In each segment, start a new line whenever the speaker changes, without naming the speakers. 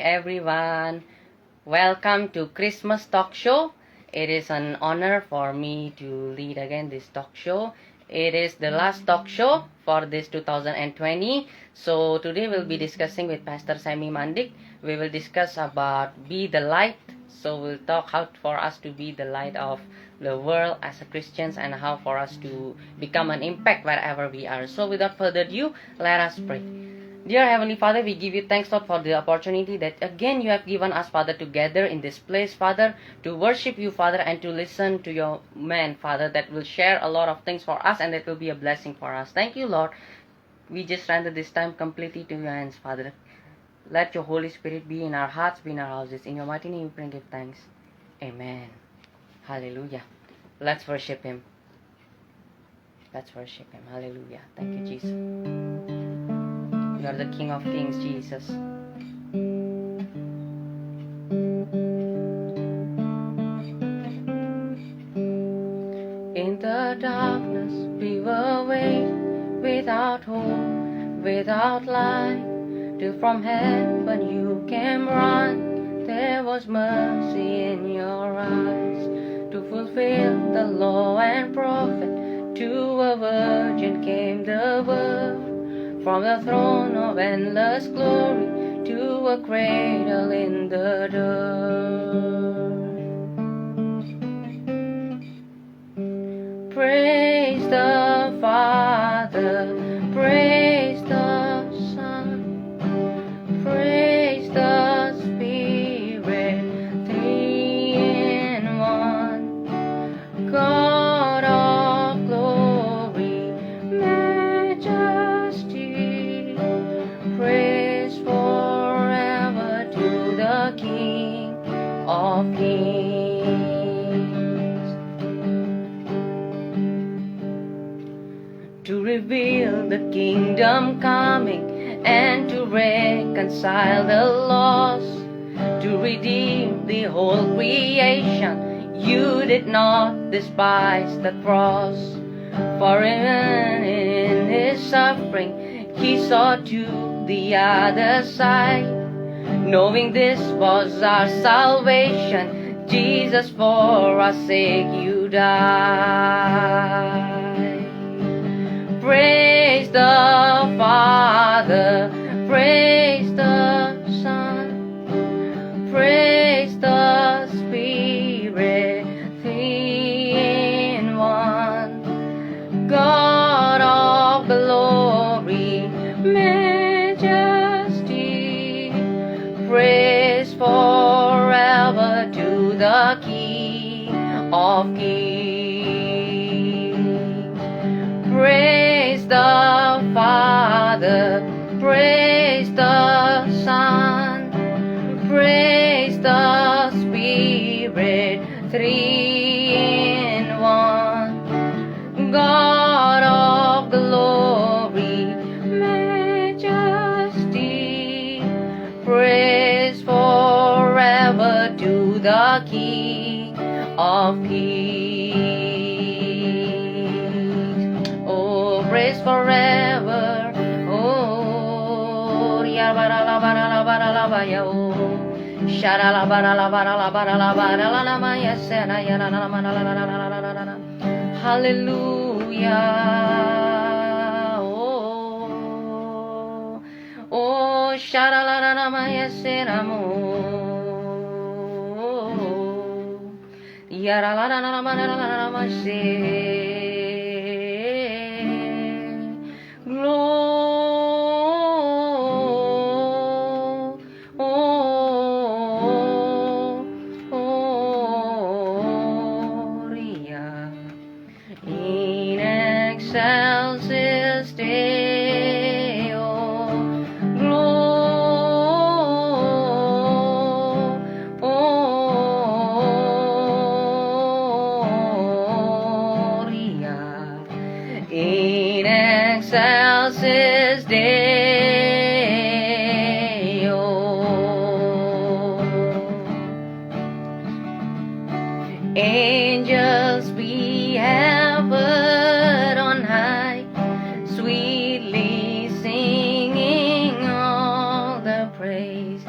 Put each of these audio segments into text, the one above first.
everyone. Welcome to Christmas talk show. It is an honor for me to lead again this talk show. It is the last talk show for this 2020. So today we'll be discussing with Pastor Sammy Mandik. We will discuss about be the light. So we'll talk how for us to be the light of the world as a Christians and how for us to become an impact wherever we are. So without further ado, let us pray. Dear Heavenly Father, we give you thanks, Lord, for the opportunity that again you have given us, Father, to gather in this place, Father, to worship you, Father, and to listen to your man, Father, that will share a lot of things for us and that will be a blessing for us. Thank you, Lord. We just render this time completely to your hands, Father. Let your Holy Spirit be in our hearts, be in our houses. In your mighty name we pray and give thanks. Amen. Hallelujah. Let's worship him. Let's worship him. Hallelujah. Thank you, Jesus. You are the King of Kings, Jesus. In the darkness we were waiting, without hope, without light, till from heaven you came run. There was mercy in your eyes, to fulfill the law and prophet. To a virgin came the word, from the throne of endless glory to a cradle in the dirt. Praise the Father, praise the Son, praise the Spirit, three in one. God of glory, majesty, praise forever to the King of Kings. To reveal the kingdom coming and to reconcile the lost, to redeem the whole creation, you did not despise the cross. For even in his suffering he saw to the other side, knowing this was our salvation. Jesus, for our sake you died. Praise the Father, praise the Son, praise the Spirit, three in one. God of glory, majesty, praise forever to the King of Kings. Praise the Father, praise the Son, praise the Spirit, three in one. God of glory, majesty, praise forever to the King of Kings. Oh, praise forever. Oh, ya oh. Hallelujah. Oh, oh, in excelsis Deo, Gloria, in excelsis Deo. Angels we have heard on high, sweetly singing all the praise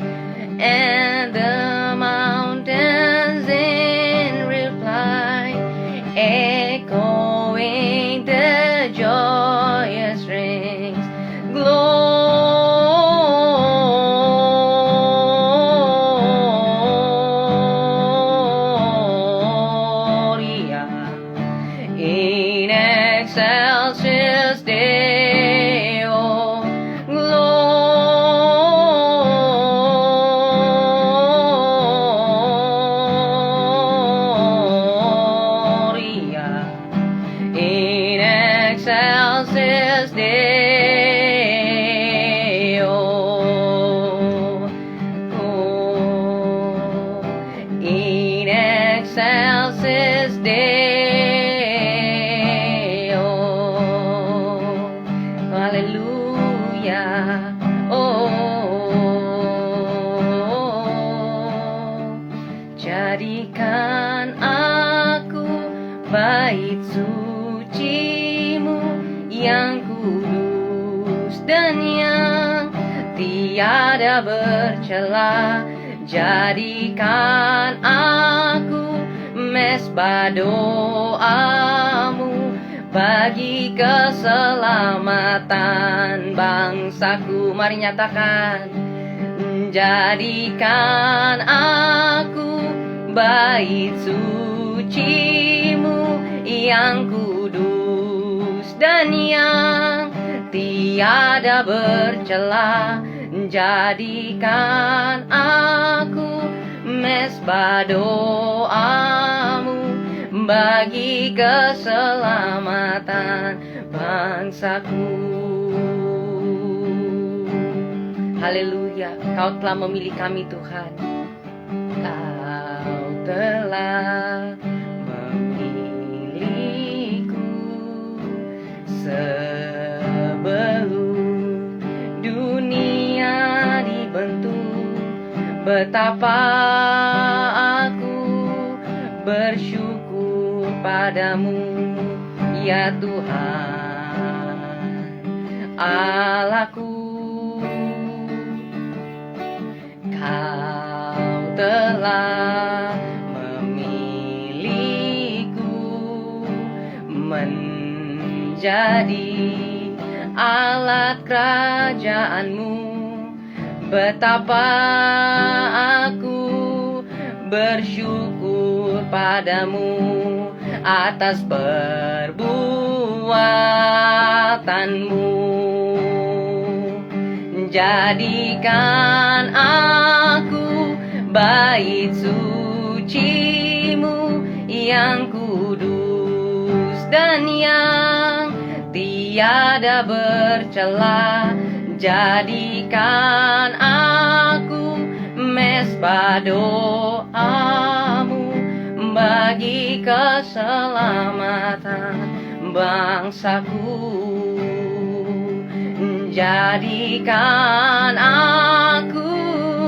excelsis Deo. Haleluya. Jadikan aku bait suci-Mu yang kudus dan yang tiada bercela. Jadikan aku mesbah doa-Mu bagi keselamatan bangsaku. Mari nyatakan. Jadikan aku bait suci-Mu yang kudus dan yang tiada bercela. Jadikan aku mesbah doa-Mu bagi keselamatan bangsaku. Haleluya, Kau telah memilih kami Tuhan. Kau telah memilihku sebelum dunia dibentuk. Betapa aku bersyukur padamu, ya Tuhan Allahku. Kau telah memilihku menjadi alat kerajaan-Mu. Betapa aku bersyukur padamu atas perbuatanmu. Jadikan aku bait suci-Mu yang kudus dan yang tiada bercela. Jadikan aku mesbah doa-Mu bagi keselamatan bangsaku. Jadikan aku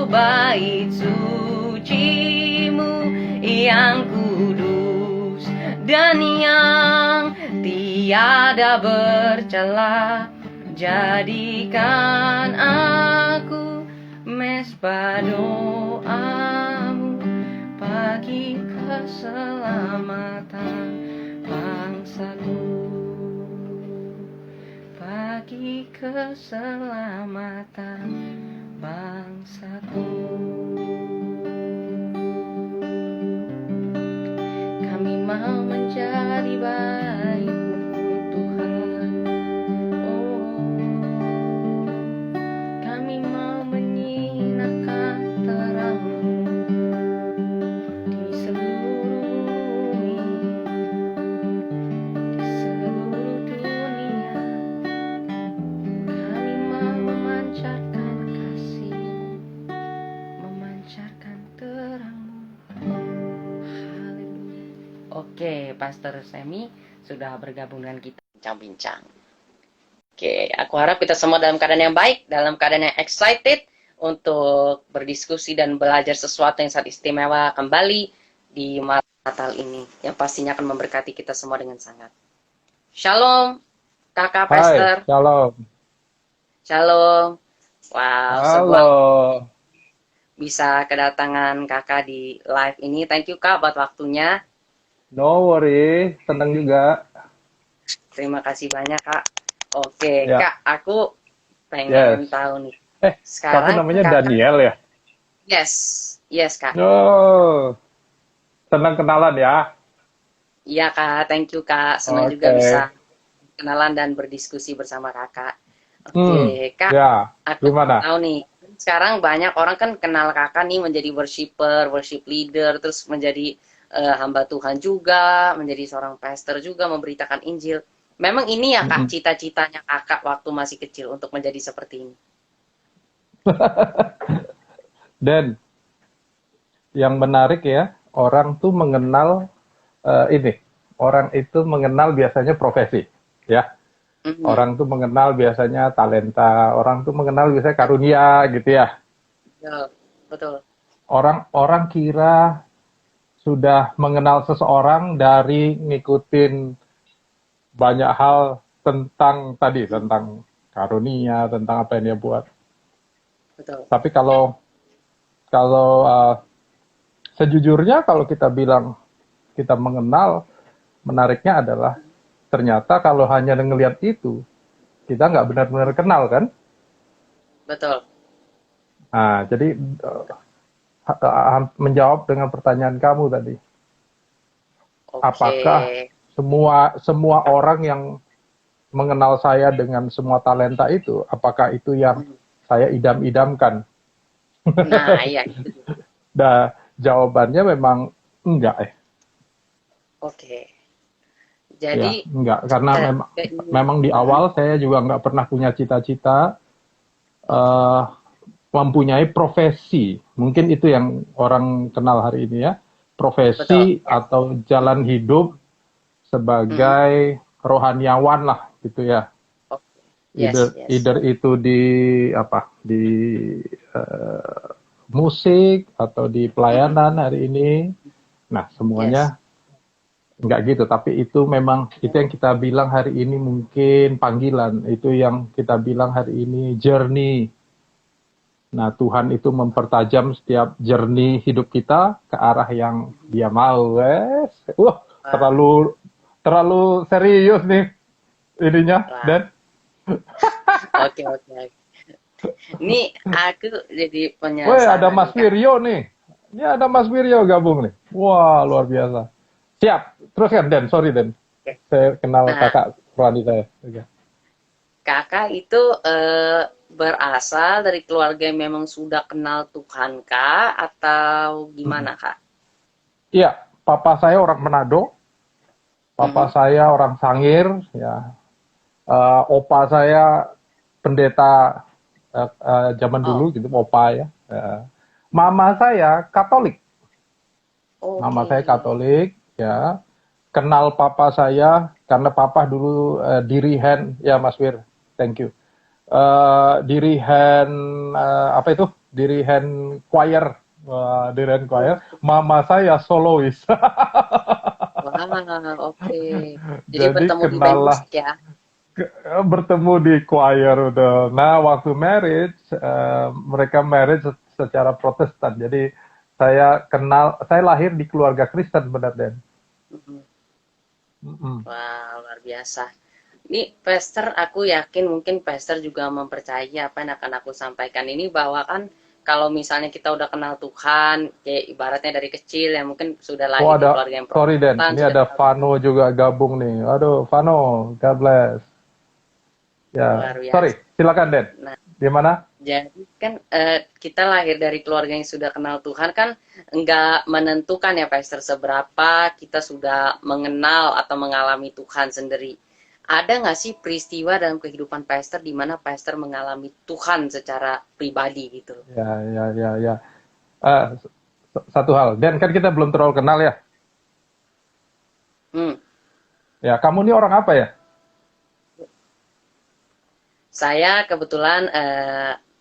bait suci-Mu yang kudus dan yang tiada bercela. Jadikan aku mesbah doa-Mu bagi keselamatan bangsaku. Bagi keselamatan bangsaku. Kami mau menjadi bait-Mu Tuhan. Oh, kami mau menyinarkan terang-Mu di seluruh bumi, di seluruh dunia. Kami mau memancarkan kasih-Mu, memancarkan terang-Mu. Haleluya. Oke, Pastor Semi sudah bergabung dengan kita bincang-bincang. Oke, aku harap kita semua dalam keadaan yang baik, dalam keadaan yang excited untuk berdiskusi dan belajar sesuatu yang sangat istimewa kembali di malam Natal ini, yang pastinya akan memberkati kita semua dengan sangat. Shalom, Kakak Pastor.
Hai, shalom.
Shalom. Wow,
Halo.
sebuah bisa kedatangan Kakak di live ini. Thank you Kak buat waktunya.
No worry, tenang juga.
Terima kasih banyak Kak. Oke,
Ya.
Kak, aku pengen
Yes.
tahu nih.
Tapi
Sekarang
namanya
Kakak,
Daniel ya?
yes Kak.
Oh, senang kenalan ya.
Iya Kak, thank you Kak. Senang juga
Oke.
bisa kenalan dan berdiskusi bersama Kakak. Oke, Kak,
Ya,
aku
gimana?
tahu nih. Sekarang banyak orang kan kenal Kakak nih menjadi worshipper, worship leader, terus menjadi hamba Tuhan juga, menjadi seorang pastor juga, memberitakan Injil. Memang ini ya Kak, cita-citanya Kakak waktu masih kecil untuk menjadi seperti ini.
Dan yang menarik ya, orang tuh mengenal ini. Orang itu mengenal biasanya profesi, ya.
Mhm.
Orang tuh mengenal biasanya talenta, orang tuh mengenal biasanya karunia gitu ya.
Betul. Betul.
Orang kira sudah mengenal seseorang dari ngikutin banyak hal tentang tadi, tentang karunia, tentang apa yang dia buat.
Betul.
Tapi kalau kalau sejujurnya kalau kita bilang kita mengenal, menariknya adalah ternyata kalau hanya ngelihat itu, kita nggak benar-benar kenal kan?
Betul.
Nah, jadi menjawab dengan pertanyaan kamu tadi,
Oke.
apakah semua orang yang mengenal saya dengan semua talenta itu, apakah itu yang
Mhm.
saya idam-idamkan?
Nah, iya itu juga.
Nah, jawabannya memang enggak
Oke.
ya,
Jadi
enggak karena
keinginan.
memang di
Mhm.
awal saya juga nggak pernah punya cita-cita eh, mempunyai profesi. Mungkin itu yang orang kenal hari ini ya,
Betul.
profesi
Yes.
atau jalan hidup
Mhm.
sebagai rohaniawan lah gitu ya.
Oke. Yes,
Either
yes.
either itu di apa di eh, musik atau di
Mhm.
pelayanan hari ini. Nah,
Yes.
semuanya enggak gitu, tapi itu memang itu yang kita bilang hari ini mungkin panggilan, itu yang kita bilang hari ini journey. Nah, Tuhan itu mempertajam setiap journey hidup kita ke arah yang Dia mau, wes. Wah,
Wah,
terlalu terlalu serius nih ininya,
wah.
Dan.
Oke, oke, oke. Ini aku jadi
Woi, ada
penasaran
Mas
nih, Kak.
Wiryo nih. Ini ada Mas Wiryo gabung nih. Wah, luar biasa. Siap. Teruskan, Den. Sorry, Den.
Oke.
Saya kenal
Nah,
kakak Rani saya. Oke.
Kakak itu berasal dari keluarga yang memang sudah kenal Tuhan, Kak, atau gimana, Kak?
Iya, papa saya orang Manado, papa
Mhm.
saya orang Sangir, ya. Opa saya pendeta zaman
Oh,
dulu gitu, opa ya. Mama saya Katolik, mama
oke.
saya Katolik, ya. Kenal papa saya karena papa dulu dirihen, ya Mas Wir, thank you. Dirihen apa itu? Dirihen choir, dirihen choir.
Oh,
Mama saya solois.
wah, oke. Jadi
Jadi
bertemu di band
kenal
musik ya?
bertemu di choir udah. Nah, waktu marriage, mereka marriage secara Protestan. Jadi saya lahir di keluarga Kristen benar Den.
Mhm.
Mm-mm.
Wah, luar biasa. Ini Pastor, aku yakin mungkin Pastor juga mempercayai apa yang akan aku sampaikan ini bahwa kan kalau misalnya kita udah kenal Tuhan, kayak ibaratnya dari kecil ya mungkin sudah
Oh
lahir di
ada,
keluarga yang
sorry Den,
Protestan,
ini
sudah
ada
kenal
Vano juga gabung nih. Aduh, Vano, God bless.
luar
Ya, sorry,
biasa.
silakan Den.
Nah,
Gimana?
jadi kan kita lahir dari keluarga yang sudah kenal Tuhan kan nggak menentukan ya Pastor seberapa kita sudah mengenal atau mengalami Tuhan sendiri. Ada nggak sih peristiwa dalam kehidupan Pastor di mana Pastor mengalami Tuhan secara pribadi gitu loh?
Ya, ya, ya, ya. Eh, satu hal, Den kan kita belum terlalu kenal ya.
Hmm,
Ya, kamu ini orang apa ya?
saya kebetulan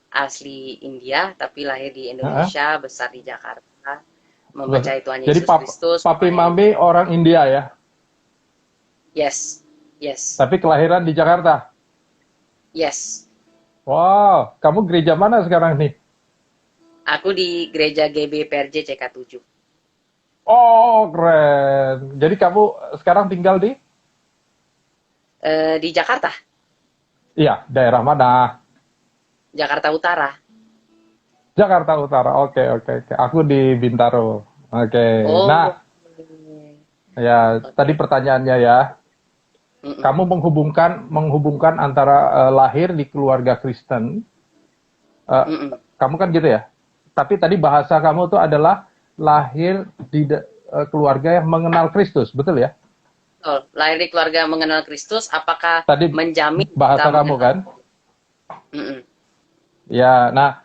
asli India tapi lahir di
Hah?
Indonesia, besar di Jakarta,
Loh,
mempercayai Tuhan
jadi
Yesus Kristus,
papi
main.
mami orang India ya,
Yes, yes,
tapi kelahiran di Jakarta.
yes.
Wow, kamu gereja mana sekarang nih?
Aku di gereja GB PRJ CK7.
Oh, keren. Jadi kamu sekarang tinggal di?
Di Jakarta,
Iya, daerah mana?
Jakarta Utara.
Jakarta Utara. Oke, oke, oke. Aku di Bintaro. Oke.
Oh,
Nah, ya
oke.
tadi pertanyaannya ya.
Mm-mm,
Kamu menghubungkan antara lahir di keluarga Kristen. eh,
mm-mm.
Kamu kan gitu ya. Tapi tadi bahasa kamu tuh adalah lahir di keluarga yang mengenal Kristus, betul ya?
Betul. Lahir di keluarga mengenal Kristus, apakah
Tadi
menjamin kita
bahasa kamu
mengenal?
kan?
Mm-mm,
Ya, nah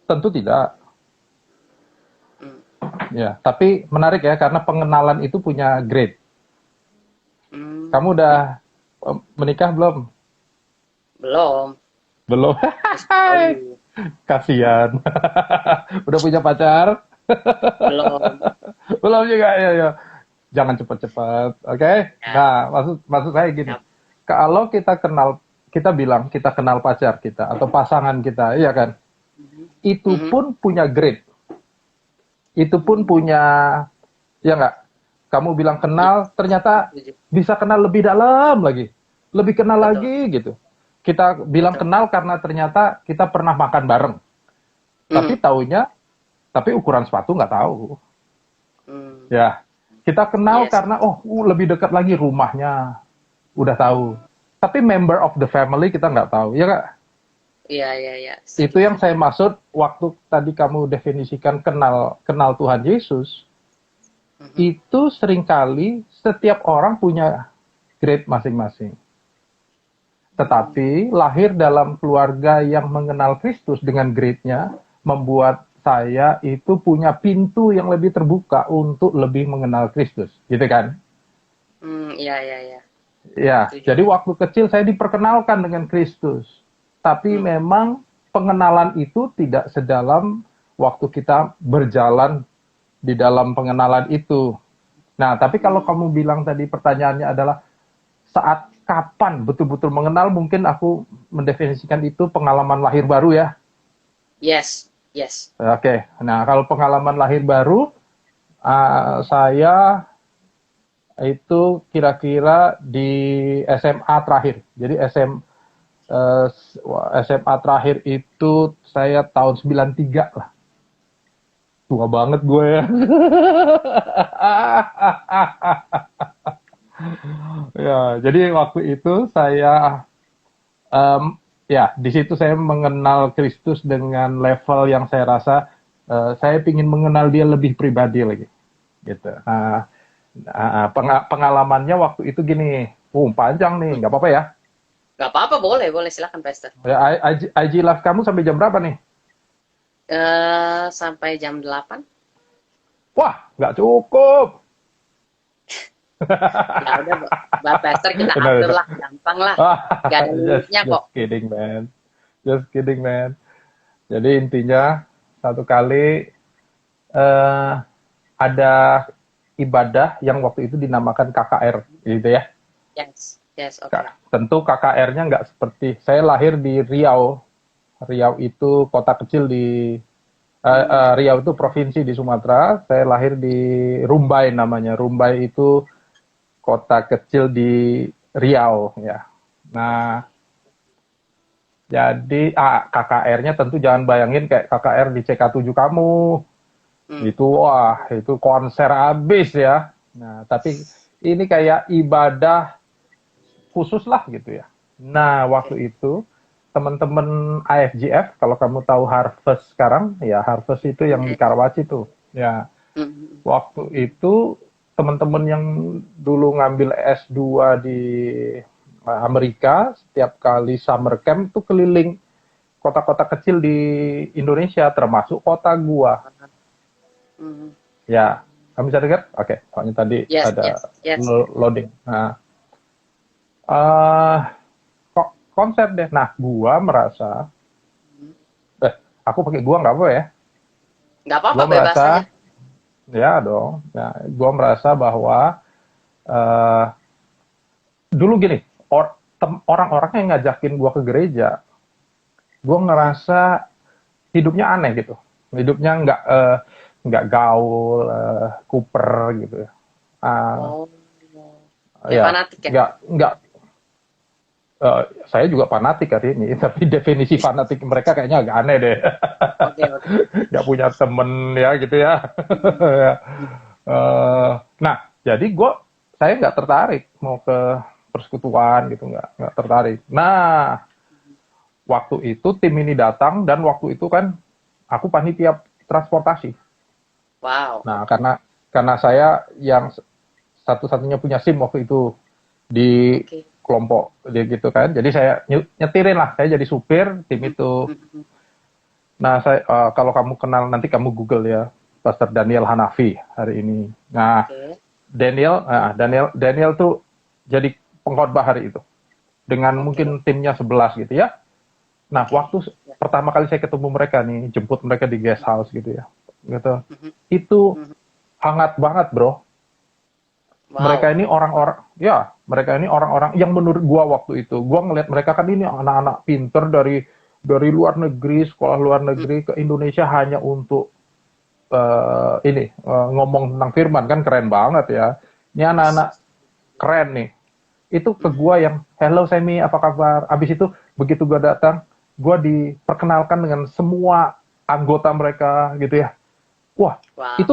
tentu tidak.
mm.
Ya, tapi menarik ya karena pengenalan itu punya grade.
Hmm,
Kamu udah menikah belum?
belum.
Belum.
Masih tahu.
Kasihan. Udah punya pacar?
Belum.
Belum juga ya, ya. Jangan cepat-cepat, oke?
Ya,
Nah, maksud saya gini.
ya.
Kalau kita kenal, kita bilang kita kenal pacar kita atau pasangan kita, iya kan?
Mhm.
Itu
Mhm.
pun punya grade. Itu pun
Hmm,
punya, ya nggak? Kamu bilang
iya,
kenal, ternyata
setuju.
bisa kenal lebih dalam lagi. Lebih kenal
Betul,
lagi gitu. Kita bilang
betul.
kenal karena ternyata kita pernah makan bareng. Tapi
Mhm.
taunya, tapi ukuran sepatu nggak tahu.
Hmm,
Ya, kita kenal
yes.
karena lebih dekat lagi rumahnya, udah tahu. Tapi member of the family kita nggak tahu, ya kak.
Iya, iya, iya.
Itu
Setuju,
yang
setuju.
saya maksud waktu tadi kamu definisikan kenal Tuhan Yesus.
Mhm.
Itu seringkali setiap orang punya grade masing-masing.
Hmm,
Tetapi lahir dalam keluarga yang mengenal Kristus dengan grade-nya membuat saya itu punya pintu yang lebih terbuka untuk lebih mengenal Kristus, gitu kan?
iya, iya, iya.
Ya,
Setuju.
jadi waktu kecil saya diperkenalkan dengan Kristus. Tapi
Hmm,
memang pengenalan itu tidak sedalam waktu kita berjalan di dalam pengenalan itu. Nah, tapi kalau
hmm.
kamu bilang tadi pertanyaannya adalah saat kapan betul-betul mengenal, mungkin aku mendefinisikan itu pengalaman lahir baru ya.
Yes, yes.
Oke, nah kalau pengalaman lahir baru, saya itu kira-kira di SMA terakhir. Jadi SMA terakhir itu saya tahun 93 lah. Tua banget gue ya. Ya, jadi waktu itu saya ya di situ saya mengenal Kristus dengan level yang saya rasa saya ingin mengenal dia lebih pribadi lagi gitu. Pengalamannya waktu itu gini, panjang nih,
Hmm.
nggak apa-apa ya.
Gak apa-apa, boleh, boleh. Silakan, Pastor.
Ya, IG live kamu sampai jam berapa nih?
Sampai jam 8.
Wah, nggak cukup.
Ya udah, Mbak Pastor, kita atur
Benar.
lah. Gampang lah. Gak ada
just
limitnya
just
kok.
kidding man. Just kidding man. Jadi intinya satu kali eh, ada ibadah yang waktu itu dinamakan KKR gitu ya.
Yes, yes, oke.
Tentu KKR-nya nggak seperti saya lahir di Riau. Riau itu kota kecil di Riau itu provinsi di Sumatera. Saya lahir di Rumbai namanya. Rumbai itu kota kecil di Riau ya. Nah, jadi KKR-nya tentu jangan bayangin kayak KKR di CK7 kamu.
Hmm,
Itu wah, itu konser habis ya. Nah, tapi ini kayak ibadah khusus lah gitu ya. Nah,
oke.
waktu itu teman-teman AFGF, kalau kamu tahu Harvest sekarang, ya Harvest itu yang di
Hmm,
Karawaci tuh. Ya,
hmm, hmm.
waktu itu teman-teman yang dulu ngambil S2 di Amerika, setiap kali summer camp tuh keliling kota-kota kecil di Indonesia, termasuk kota gua.
Hmm.
Ya, kamu bisa dengar? Oke, soalnya tadi
Yes,
ada
yes, yes.
loading. Nah, eh kok konser deh. Nah, gua merasa,
Hmm.
aku pakai gua nggak apa ya?
Nggak apa-apa,
Gua
bebas aja.
merasa, ya dong. Ya, gua merasa bahwa eh dulu gini, orang-orang yang ngajakin gua ke gereja, gua
Hmm.
ngerasa hidupnya aneh gitu. Hidupnya nggak gaul, kuper gitu ya. Uh,
Oh, kayak
ya,
fanatik ya?
nggak saya juga fanatik hari ini, tapi definisi fanatik mereka kayaknya agak aneh deh.
Oke, oke.
Nggak punya temen ya gitu ya.
Hmm.
Nah, jadi saya nggak tertarik mau ke persekutuan gitu, nggak tertarik. Nah, waktu itu tim ini datang dan waktu itu kan aku panitia transportasi.
Wow,
Nah,
oke.
karena saya yang satu-satunya punya SIM waktu itu di
Oke.
kelompok dia gitu kan. Jadi saya nyetirin lah, saya jadi supir tim
Hmm,
itu.
hmm, hmm.
Nah, kalau kamu kenal nanti kamu Google ya. Pastor Daniel Hanafi hari ini. Nah,
Oke.
Daniel tuh jadi pengkhotbah hari itu dengan
Oke.
mungkin timnya 11 gitu ya. Nah,
Oke.
waktu
Ya.
pertama kali saya ketemu mereka nih, jemput mereka di guest house gitu ya. Gitu.
Mhm.
Itu
Mhm.
hangat banget, Bro.
Wow.
Mereka ini orang-orang yang menurut gua waktu itu, gua ngelihat mereka kan ini anak-anak pinter dari luar negeri, sekolah luar
Mhm.
negeri ke Indonesia hanya untuk ngomong tentang firman, kan keren banget ya. Ini
Yes.
anak-anak keren nih. Itu ke
Mhm.
gua yang hello Semi, apa kabar? Abis itu begitu gua datang, gua diperkenalkan dengan semua anggota mereka gitu ya. Wah,
Wow.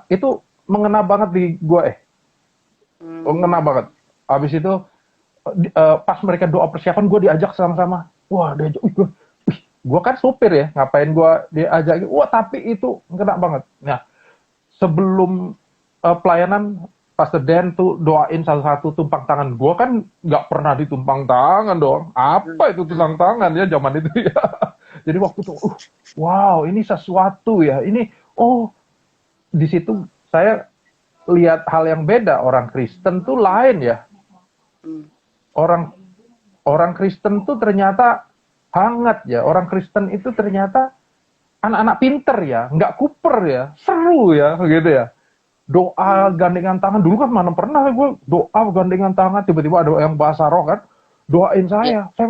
itu mengena banget di gua mengena
Hmm.
banget. Abis itu pas mereka doa persiapan, gue diajak sama-sama. Wah, diajak. Gue kan supir ya, ngapain gue diajak? Wah, tapi itu kena banget. Nah, sebelum pelayanan, Pastor Dan tuh doain satu-satu tumpang tangan. Gue kan nggak pernah ditumpang tangan dong. Apa itu
Mhm.
tumpang tangan ya zaman itu ya. Jadi waktu itu, wow, ini sesuatu ya. Di situ saya lihat hal yang beda. Orang Kristen tuh lain ya.
Hmm.
Orang orang Kristen tuh ternyata hangat ya. Orang Kristen itu ternyata anak-anak pinter ya, nggak kuper ya, seru ya, gitu ya. Doa
Hmm.
gandengan tangan dulu kan mana pernah gue doa gandengan tangan tiba-tiba ada yang bahasa roh kan doain
Ya.
saya,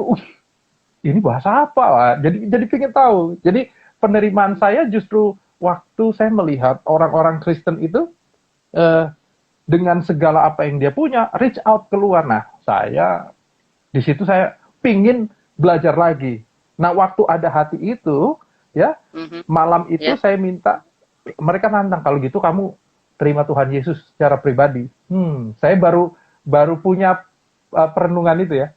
ini bahasa apa lah? Jadi pengen tahu. Jadi penerimaan saya justru waktu saya melihat orang-orang Kristen itu eh, dengan segala apa yang dia punya reach out keluar. Nah, di situ saya pingin belajar lagi. Nah, waktu ada hati itu, ya,
Mhm.
malam itu
Ya.
saya minta, mereka nantang, kalau gitu kamu terima Tuhan Yesus secara pribadi. Saya baru punya perenungan itu ya.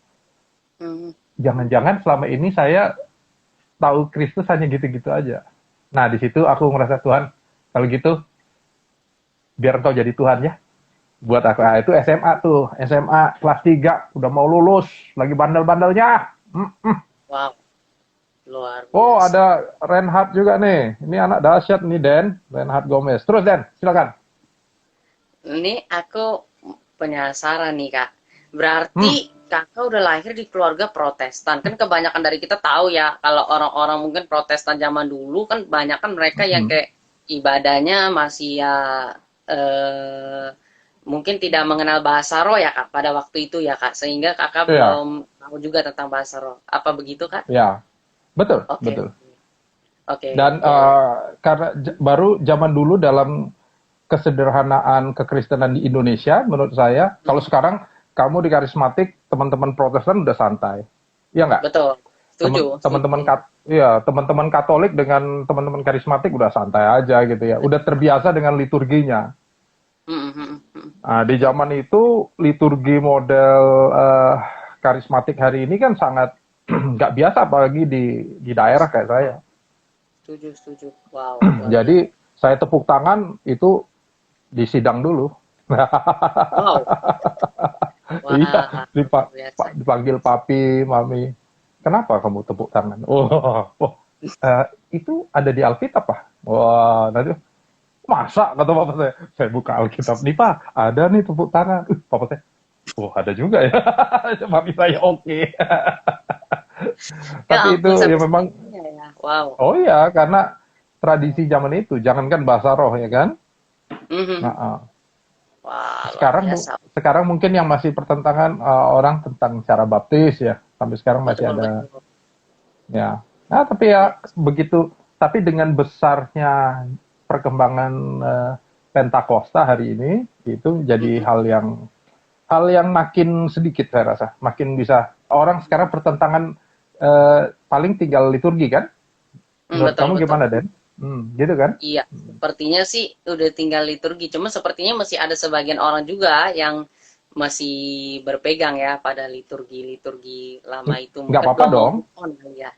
Mhm.
Jangan-jangan selama ini saya tahu Kristus hanya gitu-gitu aja. Nah, di situ aku ngerasa Tuhan, kalau gitu biar engkau jadi Tuhan ya. Buat aku, itu SMA tuh, SMA kelas 3 udah mau lulus, lagi bandel-bandelnya.
Wow. Luar
Oh,
biasa.
ada Reinhard juga nih. Ini anak dahsyat nih, Den. Reinhard Gomez. Terus, Den, silakan.
Ini aku penasaran nih, Kak. Berarti
Hmm,
Kakak udah lahir di keluarga Protestan. Kan kebanyakan dari kita tahu ya, kalau orang-orang mungkin Protestan zaman dulu kan banyak kan mereka yang
hmm.
kayak ibadahnya masih ya eh, mungkin tidak mengenal bahasa roh ya, Kak, pada waktu itu ya, Kak. Sehingga Kakak
Iya,
belum tahu juga tentang bahasa roh. Apa begitu, Kak?
ya, betul,
Oke.
betul.
Oke,
Dan
boleh.
karena baru zaman dulu dalam kesederhanaan kekristenan di Indonesia, menurut saya, kalau
Mhm.
sekarang kamu di karismatik, teman-teman Protestan udah santai. Iya nggak?
Betul. Setuju, setuju.
Teman-teman Katolik dengan teman-teman karismatik udah santai aja gitu ya. Udah terbiasa dengan liturginya.
Mhm, mhm, mhm.
Nah, di
Betul.
zaman itu liturgi model karismatik hari ini kan sangat nggak biasa apalagi di daerah kayak saya.
Setuju, setuju. Wow, luar biasa.
Jadi saya tepuk tangan itu di sidang dulu.
Wow,
Iya,
wah, luar biasa.
dipanggil papi, mami. Kenapa kamu tepuk tangan? Itu ada di Alkitab, Pak. Wah, nanti masa kata papa saya buka Alkitab nih Pak, ada nih tepuk tangan. Papa saya, oh ada juga ya. Mami saya oke.
Ya
Tapi itu
ampun,
ya
sampai
memang,
segitunya ya. Wow.
oh ya karena tradisi zaman itu, jangankan bahasa roh ya kan. Nah,
Mhm. Wah, luar
sekarang
biasa.
sekarang mungkin yang masih pertentangan orang tentang cara baptis ya, sampai sekarang masih
Betul,
ada
betul.
ya. Nah, tapi
Ya.
ya begitu, tapi dengan besarnya perkembangan Pentakosta hari ini, itu jadi
Mhm.
hal yang makin sedikit saya rasa, makin bisa orang sekarang pertentangan paling tinggal liturgi kan? Menurut
Betul,
kamu
betul.
gimana Den? Gitu kan?
Iya, sepertinya sih udah tinggal liturgi. Cuma sepertinya masih ada sebagian orang juga yang masih berpegang ya pada liturgi-liturgi lama itu.
Nggak
Mungkin
apa-apa
belum mau
dong.
move on kali ya.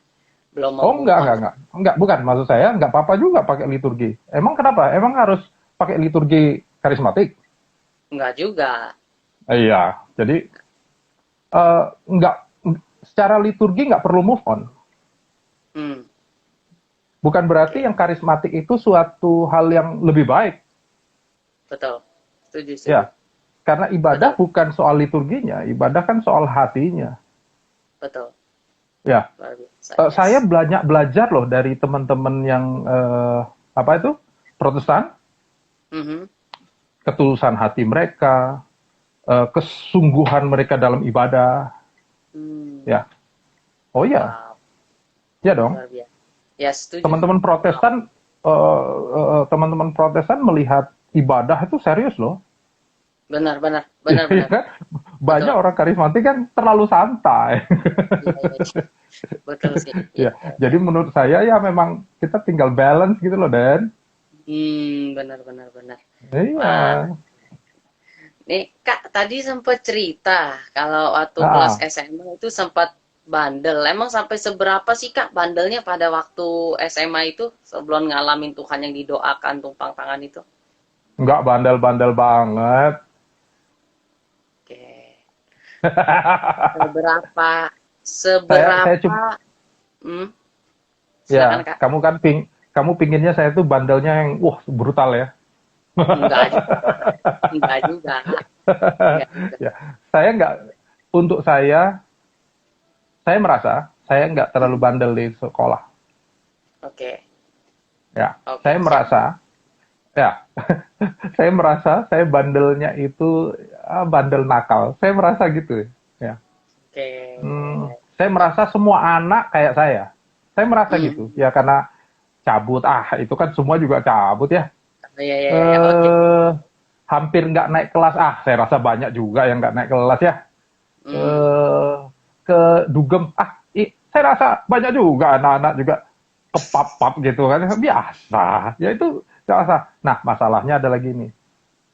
Belum mau
Oh
move on.
enggak, bukan maksud saya nggak apa-apa juga pakai liturgi. Emang kenapa? Emang harus pakai liturgi karismatik?
Enggak juga.
Iya, jadi nggak secara liturgi nggak perlu move on.
Hmm.
bukan berarti yang karismatik itu suatu hal yang lebih baik.
Betul. Setuju, setuju.
Ya, karena ibadah
Betul,
bukan soal liturginya, ibadah kan soal hatinya.
betul.
Ya,
Luar biasa.
saya
Yes.
belajar loh dari teman-teman yang apa itu Protestan,
Mhm.
ketulusan hati mereka, kesungguhan mereka dalam ibadah.
Hmm.
Ya, oh ya,
Wow,
ya dong.
luar biasa. Ya, setuju.
Teman-teman
Wow.
Protestan, teman-teman Protestan melihat ibadah itu serius loh.
Benar, benar,
Iya
benar, benar.
kan? Banyak
Betul.
orang karismatik kan terlalu santai.
Iya, iya, iya. Betul sih. Iya,
Ya,
iya, iya.
jadi menurut saya ya memang kita tinggal balance gitu loh, Dan.
Benar, benar, benar.
Iya.
Wah, nih Kak tadi sempat cerita kalau waktu kelas
Ah,
SMA itu sempat bandel. Emang sampai seberapa sih Kak bandelnya pada waktu SMA itu sebelum ngalamin Tuhan yang didoakan tumpang tangan itu?
nggak bandel-bandel banget.
Oke. Seberapa
Saya
seberapa
cuma
hmm, silakan
ya,
Kak.
kamu pinginnya saya tuh bandelnya yang wah brutal ya.
Enggak juga. Enggak juga. Enggak juga.
Ya, saya nggak untuk saya merasa saya nggak terlalu
Hmm,
bandel di sekolah.
oke.
Ya,
Oke,
saya
siap.
merasa ya, saya merasa saya bandelnya itu bandel nakal. Saya merasa gitu ya.
Oke.
Saya
Siap.
merasa semua anak kayak saya. Saya merasa gitu.
Hmm.
Ya karena cabut, itu kan semua juga cabut ya.
Ya, ya, ya, ya. Oke.
Eh, hampir nggak naik kelas. Saya rasa banyak juga yang nggak naik kelas ya.
Hmm.
Eh, ke dugem. Saya rasa banyak juga anak-anak juga kepap-pap gitu kan. Biasa. Ya itu saya rasa. Nah, masalahnya ada lagi nih.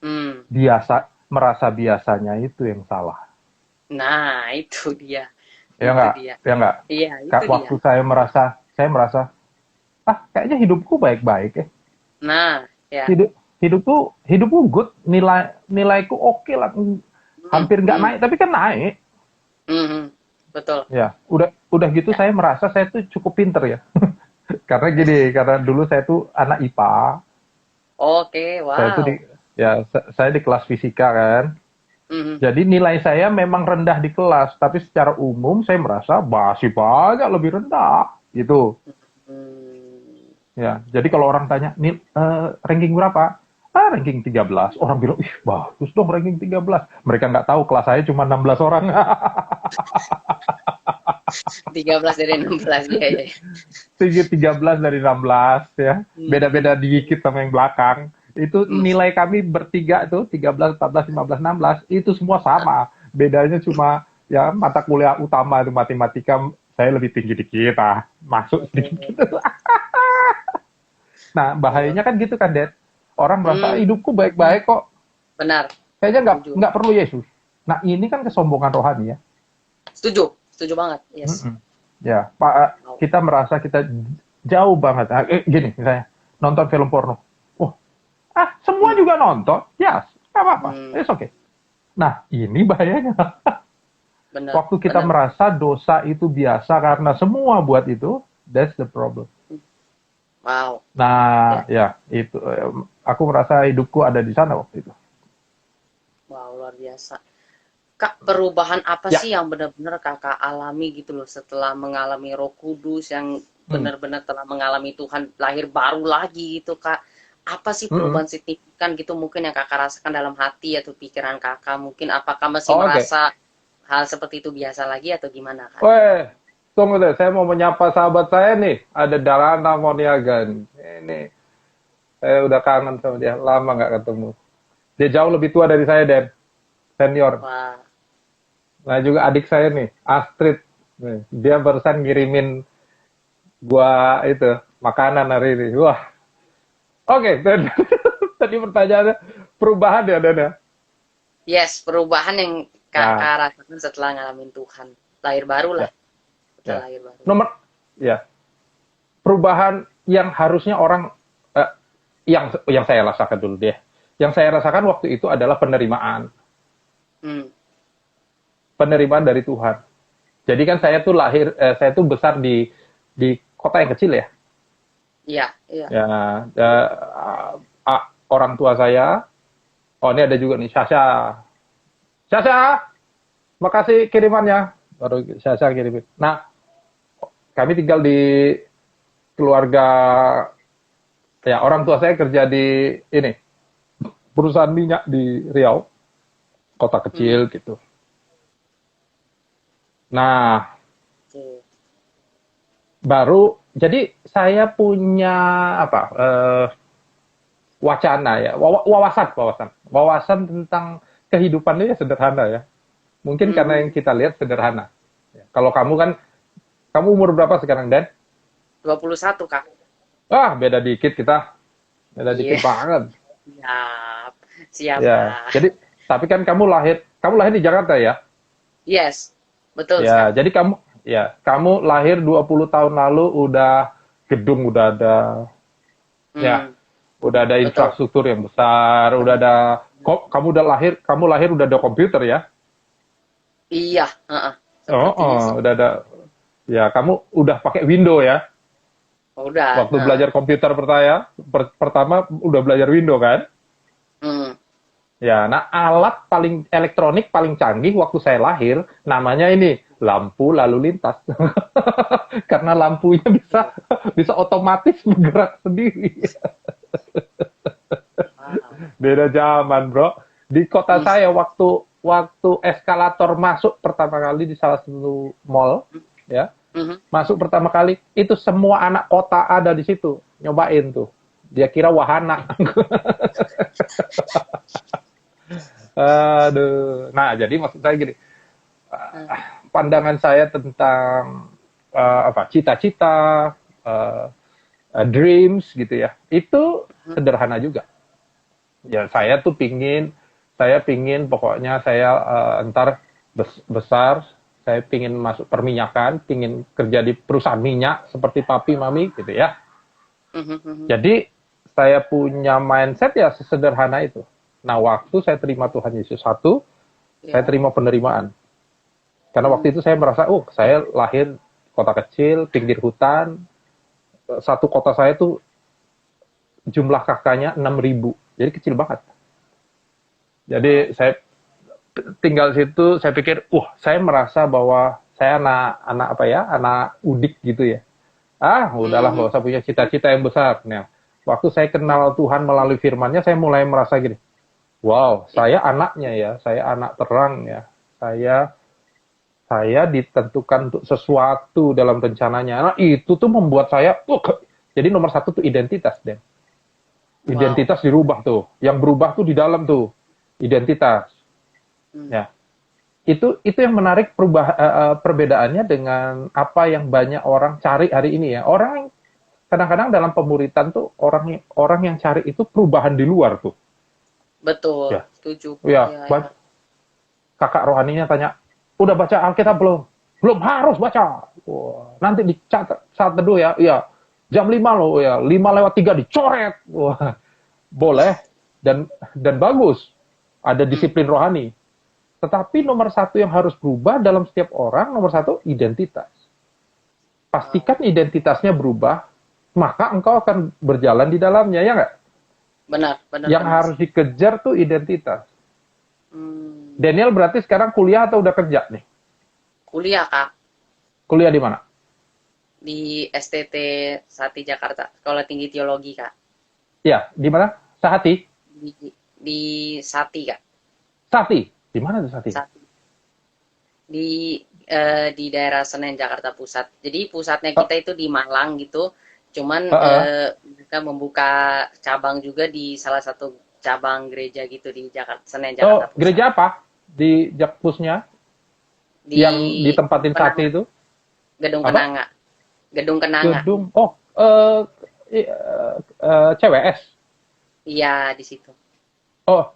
Hmm.
Merasa biasanya itu yang salah.
Nah, itu dia.
Ya
Itu
nggak?
dia.
Ya nggak?
Iya, itu dia.
Waktu saya merasa, kayaknya hidupku baik-baik ya.
Nah, ya.
Hidup hidupku good, nilaiku oke lah.
Hmm,
Hampir nggak
hmm,
naik, tapi kan naik.
hmm, hmm. Betul.
Ya, udah gitu
Ya.
saya merasa saya tuh cukup pinter ya. Karena gini, karena dulu saya tuh anak IPA,
Oke,
saya tuh
wow.
saya di kelas fisika kan.
Hmm,
Jadi nilai saya memang rendah di kelas, tapi secara umum saya merasa masih banyak lebih rendah gitu.
hmm.
Ya, jadi kalau orang tanya, ranking berapa? Ranking 13. Orang bilang, ih bagus dong ranking 13. Mereka nggak tahu kelas saya cuma 16 orang.
13 dari 16 ya, ya.
Tinggi 13 dari 16 ya.
Hmm, hmm,
Beda-beda dikit sama yang belakang. Itu
hmm.
nilai kami bertiga tuh 13, 14, 15, 16 itu semua sama. Bedanya cuma ya mata kuliah utama itu matematika saya lebih tinggi dikit masuk
Oke.
sedikit gitu. Nah,
Oh,
bahayanya kan gitu kan, Dad. Orang merasa
hmm,
hidupku baik-baik kok.
benar.
Kayaknya
Setuju.
nggak perlu Yesus. Nah, ini kan kesombongan rohani ya.
Setuju. Setuju banget. Yes.
Mm-mm. Ya, Pak,
Wow.
kita merasa kita jauh banget. Gini, misalnya nonton film porno. Oh, semua
Hmm,
juga nonton. Ya, nggak apa-apa.
hmm.
It's okay. Nah, ini bahayanya.
Benar,
Waktu kita
benar.
merasa dosa itu biasa karena semua buat itu, that's the problem.
Wow. Ya.
Nah, ya, itu. Aku merasa hidupku ada di sana waktu itu.
Wow, luar biasa. Kak, perubahan apa
Ya,
sih yang benar-benar kakak alami gitu loh setelah mengalami Roh Kudus yang
hmm.
benar-benar telah mengalami Tuhan lahir baru lagi gitu Kak? Apa sih
Mm-mm.
perubahan signifikan gitu mungkin yang kakak rasakan dalam hati atau pikiran kakak? Mungkin apakah masih
Oh, oke.
merasa hal seperti itu biasa lagi atau gimana Kak?
Weh, tunggu deh. Saya mau menyapa sahabat saya nih. Ada Darana Moniagan. Ini, saya udah kangen sama dia. Lama nggak ketemu. Dia jauh lebih tua dari saya, Den. Senior.
Wah,
Nah, juga adik saya nih, Astrid. Nih, dia barusan ngirimin gua itu, makanan hari ini. Wah, oke. Dan tadi pertanyaannya, perubahan ya, Dan ya?
yes, perubahan yang
Nah,
kakak rasakan setelah ngalamin Tuhan. Lahir baru
ya,
lah, betul
ya.
lahir baru.
Ya, perubahan yang harusnya orang, eh, yang saya rasakan dulu deh. Yang saya rasakan waktu itu adalah penerimaan.
Hmm,
Penerimaan dari Tuhan. Jadi kan saya tuh besar di kota yang kecil ya.
Iya, iya.
Ya, orang tua saya. Oh, ini ada juga nih, Sasha. Sasha, makasih kirimannya. Baru Sasha kirimin. Nah, kami tinggal di keluarga, ya orang tua saya kerja di ini, perusahaan minyak di Riau, kota
Hmm,
kecil gitu. Nah,
oke.
baru jadi saya punya apa? Wacana ya, wawasan tentang kehidupan itu ya sederhana ya. Mungkin karena yang
Mhm.
kita lihat sederhana. Ya, kalau kamu kan, kamu umur berapa sekarang, Dan?
21, Kak.
Beda dikit kita, beda
Iya,
dikit banget.
siap. Siap,
Ya,
Kak.
jadi tapi kan kamu lahir di Jakarta ya.
Yes, betul
Ya,
sekali.
jadi kamu lahir 20 tahun lalu udah gedung udah ada, ya,
Hmm,
udah ada
betul.
infrastruktur yang besar, udah ada kok kamu lahir udah ada komputer ya.
Iya, heeh,
Oh,
sepertinya sih.
udah ada. Ya, kamu udah pakai Windows ya.
Oh, udah,
Waktu
heeh.
belajar komputer pertama udah belajar Windows kan?
Hmm.
Ya, nah alat paling elektronik paling canggih waktu saya lahir namanya ini lampu lalu lintas. Karena lampunya bisa bisa otomatis bergerak sendiri.
Wow.
Beda zaman, Bro. Di kota
Ih,
saya waktu waktu eskalator masuk pertama kali di salah satu mall, ya,
mhm.
masuk pertama kali itu semua anak kota ada di situ nyobain tuh. Dia kira wahana. Aduh. Nah, jadi maksud saya gini,
Heeh.
pandangan saya tentang apa cita-cita, uh, dreams gitu ya, itu
Mhm.
sederhana juga. Ya saya pingin pokoknya saya ntar besar, saya pingin masuk perminyakan, pingin kerja di perusahaan minyak seperti papi mami gitu ya.
Mhm, mhm.
Jadi saya punya mindset ya sesederhana itu. Nah, waktu saya terima Tuhan Yesus satu, saya
Iya.
terima penerimaan. Karena waktu
Hmm.
itu saya merasa, saya lahir kota kecil, pinggir hutan, satu kota saya tuh jumlah kakaknya 6.000, jadi kecil banget.
Wow.
Jadi saya tinggal situ, saya pikir, saya merasa bahwa saya anak apa ya, anak udik gitu ya. Udahlah,
Mhm,
nggak usah punya cita-cita yang besar. Nah, waktu saya kenal
mhm.
Tuhan melalui firman-Nya, saya mulai merasa gini, wow,
Iya.
saya anaknya ya, saya anak terang ya, saya saya ditentukan untuk sesuatu dalam rencananya. Nah, itu tuh membuat saya, jadi nomor satu tuh identitas, deh.
Wow.
Identitas dirubah tuh. Yang berubah tuh di dalam tuh, identitas.
Hmm.
Ya, itu yang menarik perbedaannya dengan apa yang banyak orang cari hari ini ya. Orang kadang-kadang dalam pemuritan tuh orang orang yang cari itu perubahan di luar tuh.
Betul,
Ya,
setuju.
ya,
Iya, iya.
kakak rohaninya tanya, udah baca Alkitab belum? Belum, harus baca. Wah, nanti dicatat saat teduh ya. Iya, jam 5 loh ya, 5 lewat 3 dicoret. Wah,
Ih.
boleh dan bagus. Ada
Hmm.
disiplin rohani. Tetapi nomor satu yang harus berubah dalam setiap orang, nomor satu identitas.
Wow.
Pastikan identitasnya berubah, maka engkau akan berjalan di dalamnya, ya nggak?
Benar, benar,
Yang
benar
harus
sih.
dikejar tuh identitas.
Hmm.
Daniel berarti sekarang kuliah atau udah kerja nih?
Kuliah, Kak,
Kuliah di mana?
di STT Sati Jakarta, Sekolah Tinggi Teologi, Kak.
Ya, di mana? Sahati?
Di Sati, Kak.
Sati. Di mana tuh Sati?
Sati. Di daerah Senen, Jakarta Pusat. Jadi pusatnya
Oh,
kita itu di Malang gitu. Cuman mereka membuka cabang juga di salah satu cabang gereja gitu di Jakarta Senen, Jakarta Pusat.
gereja apa? Di Jakpusnya
Di
yang ditempatin Sati
Kenanga,
itu?
Gedung
Apa?
Kenanga, Gedung Kenanga.
Gedung. CWS.
Iya di situ.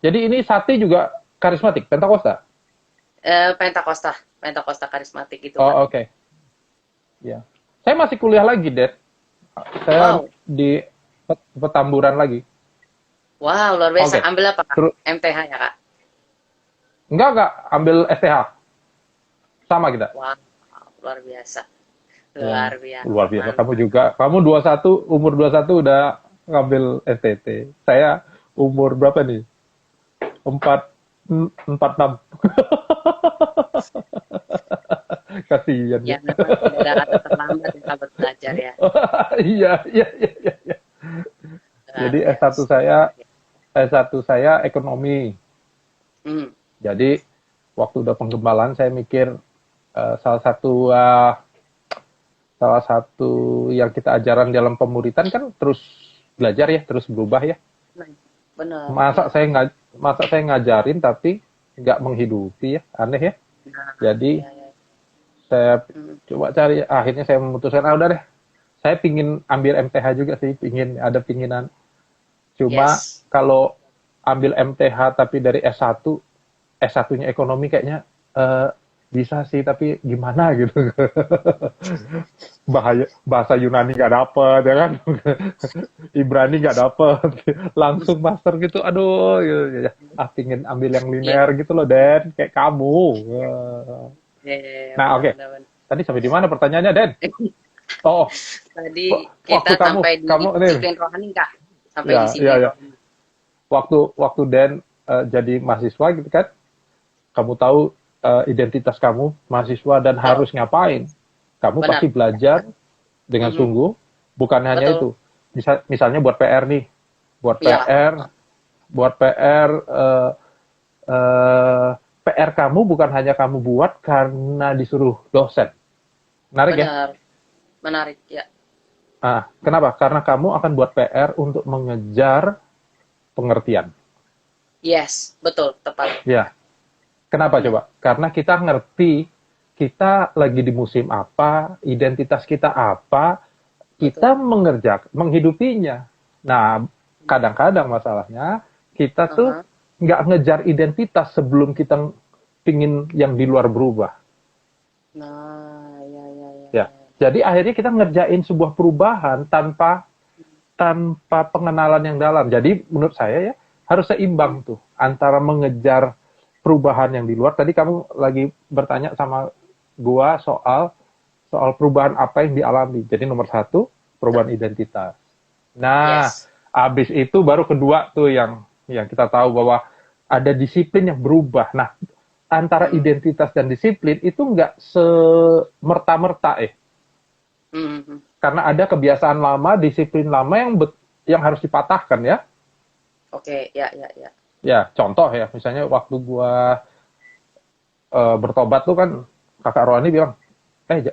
Jadi ini Sati juga karismatik, Pentakosta.
Pentakosta, Pentakosta karismatik gitu, Kak.
Oh, oke. Ya. Saya masih kuliah lagi, Dad. Saya
Wow,
di Petamburan lagi.
wow luar biasa.
Oke.
Ambil apa, Kak?
Terus
MTH ya, Kak?
enggak ambil STH. Sama kita.
Wow, luar biasa. Luar biasa.
Luar biasa. Kamu
Mantap.
juga, kamu 21, umur 21 udah ngambil STT. Saya umur berapa nih? 46. Kasihan
Ya
ya.
memang tidak ada kata terlambat ya kalau belajar ya.
Iya, iya, iya, iya, iya.
Luar
Jadi S1
biasa.
saya S1 saya ekonomi.
Hmm.
Jadi waktu udah penggembalaan saya mikir salah satu yang kita ajaran dalam pemuritan kan terus belajar ya, terus berubah ya.
Nah, benar.
Masa
Ya.
saya masa saya ngajarin tapi nggak menghidupi ya, aneh ya.
Nah,
Jadi
ya, ya.
saya
Hmm.
coba cari, akhirnya saya memutuskan, udah deh. Saya pingin ambil MTH juga sih, ada pinginan. Cuma
Yes.
kalau ambil MTH tapi dari S1, S1-nya ekonomi kayaknya bisa sih, tapi gimana gitu. Bahasa Yunani nggak dapet, ya kan? Ibrani nggak dapet. Langsung master gitu, aduh. Gitu, ya. Pingin ambil yang
Iya.
linear gitu loh, Den. Kayak kamu.
Ya, ya, ya,
Nah,
benar,
oke.
benar, benar.
Tadi sampai di mana pertanyaannya, Den? Oh,
Tadi
waktu
kita sampai di
kamu nih,
disiplin rohani, Kak. Sampai
ya, ya,
disiplin
ya.
rohani.
Waktu Den jadi mahasiswa gitu kan, kamu tahu identitas kamu mahasiswa dan
Betul.
harus ngapain. Kamu
Benar.
pasti belajar dengan
Mhm.
sungguh, bukan hanya
Betul.
itu. Misalnya buat PR nih, buat
Iyalah.
PR, buat PR, PR kamu bukan hanya kamu buat karena disuruh dosen. Menarik ya?
Benar. Menarik, ya.
Kenapa? Karena kamu akan buat PR untuk mengejar pengertian.
Yes, betul, tepat.
Ya, kenapa coba? Karena kita ngerti kita lagi di musim apa, identitas kita apa, kita menghidupinya. Nah, kadang-kadang masalahnya kita tuh nggak ngejar identitas sebelum kita pingin yang di luar berubah.
Nah, ya.
Ya, jadi akhirnya kita ngerjain sebuah perubahan tanpa pengenalan yang dalam. Jadi menurut saya ya harus seimbang tuh antara mengejar perubahan yang di luar. Tadi kamu lagi bertanya sama gua soal perubahan apa yang dialami. Jadi nomor 1 perubahan identitas. Nah,
Yes.
abis itu baru kedua tuh yang kita tahu bahwa ada disiplin yang berubah. Nah, antara identitas dan disiplin itu nggak semerta-merta
Mhm.
karena ada kebiasaan lama, disiplin lama yang harus dipatahkan ya.
Oke, ya.
Ya, contoh ya, misalnya waktu gua bertobat tuh kan kakak Rohani bilang,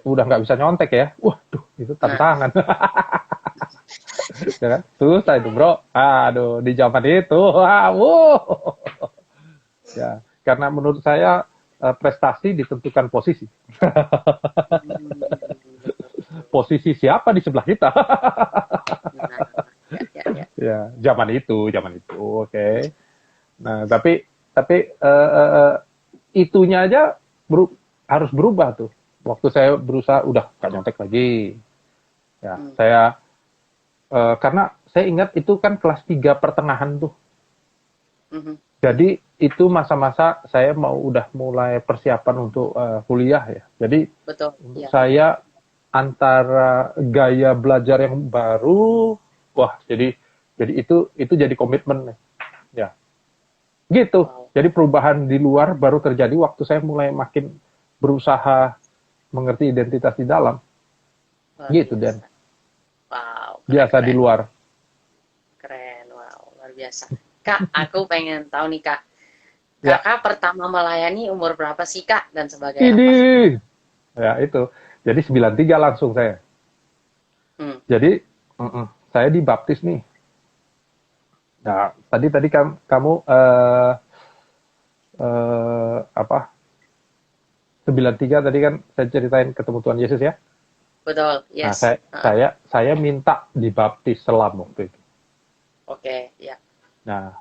udah nggak bisa nyontek ya. Waduh, itu tantangan. Ya kan? Susah itu bro. Aduh, di zaman itu, ya, karena menurut saya prestasi ditentukan posisi. Posisi siapa di sebelah kita?
Ya.
Ya, zaman itu, oke. Nah, tapi itunya aja harus berubah tuh. Waktu saya berusaha udah gak nyontek lagi. Ya, saya karena saya ingat itu kan kelas 3 pertengahan tuh. Jadi itu masa-masa saya udah mulai persiapan untuk kuliah ya. Jadi
Betul.
untuk saya antara gaya belajar yang baru, jadi itu jadi komitmen ya. Gitu. Jadi perubahan di luar baru terjadi waktu saya mulai makin berusaha mengerti identitas di dalam. Gitu, Dan.
Wow.
Biasa di luar.
Keren, wow, luar biasa. Kak, aku pengen tahu nih Kak.
Ya.
Kakak pertama melayani umur berapa sih Kak? Dan sebagai
Ini.
apa?
Ya, itu. Jadi 93 langsung saya. Jadi, saya dibaptis nih. Nah, tadi kan kamu 93 tadi kan saya ceritain ketemu Tuhan Yesus ya.
Betul, yes.
Nah, saya minta dibaptis selam waktu itu.
Oke, ya.
Nah,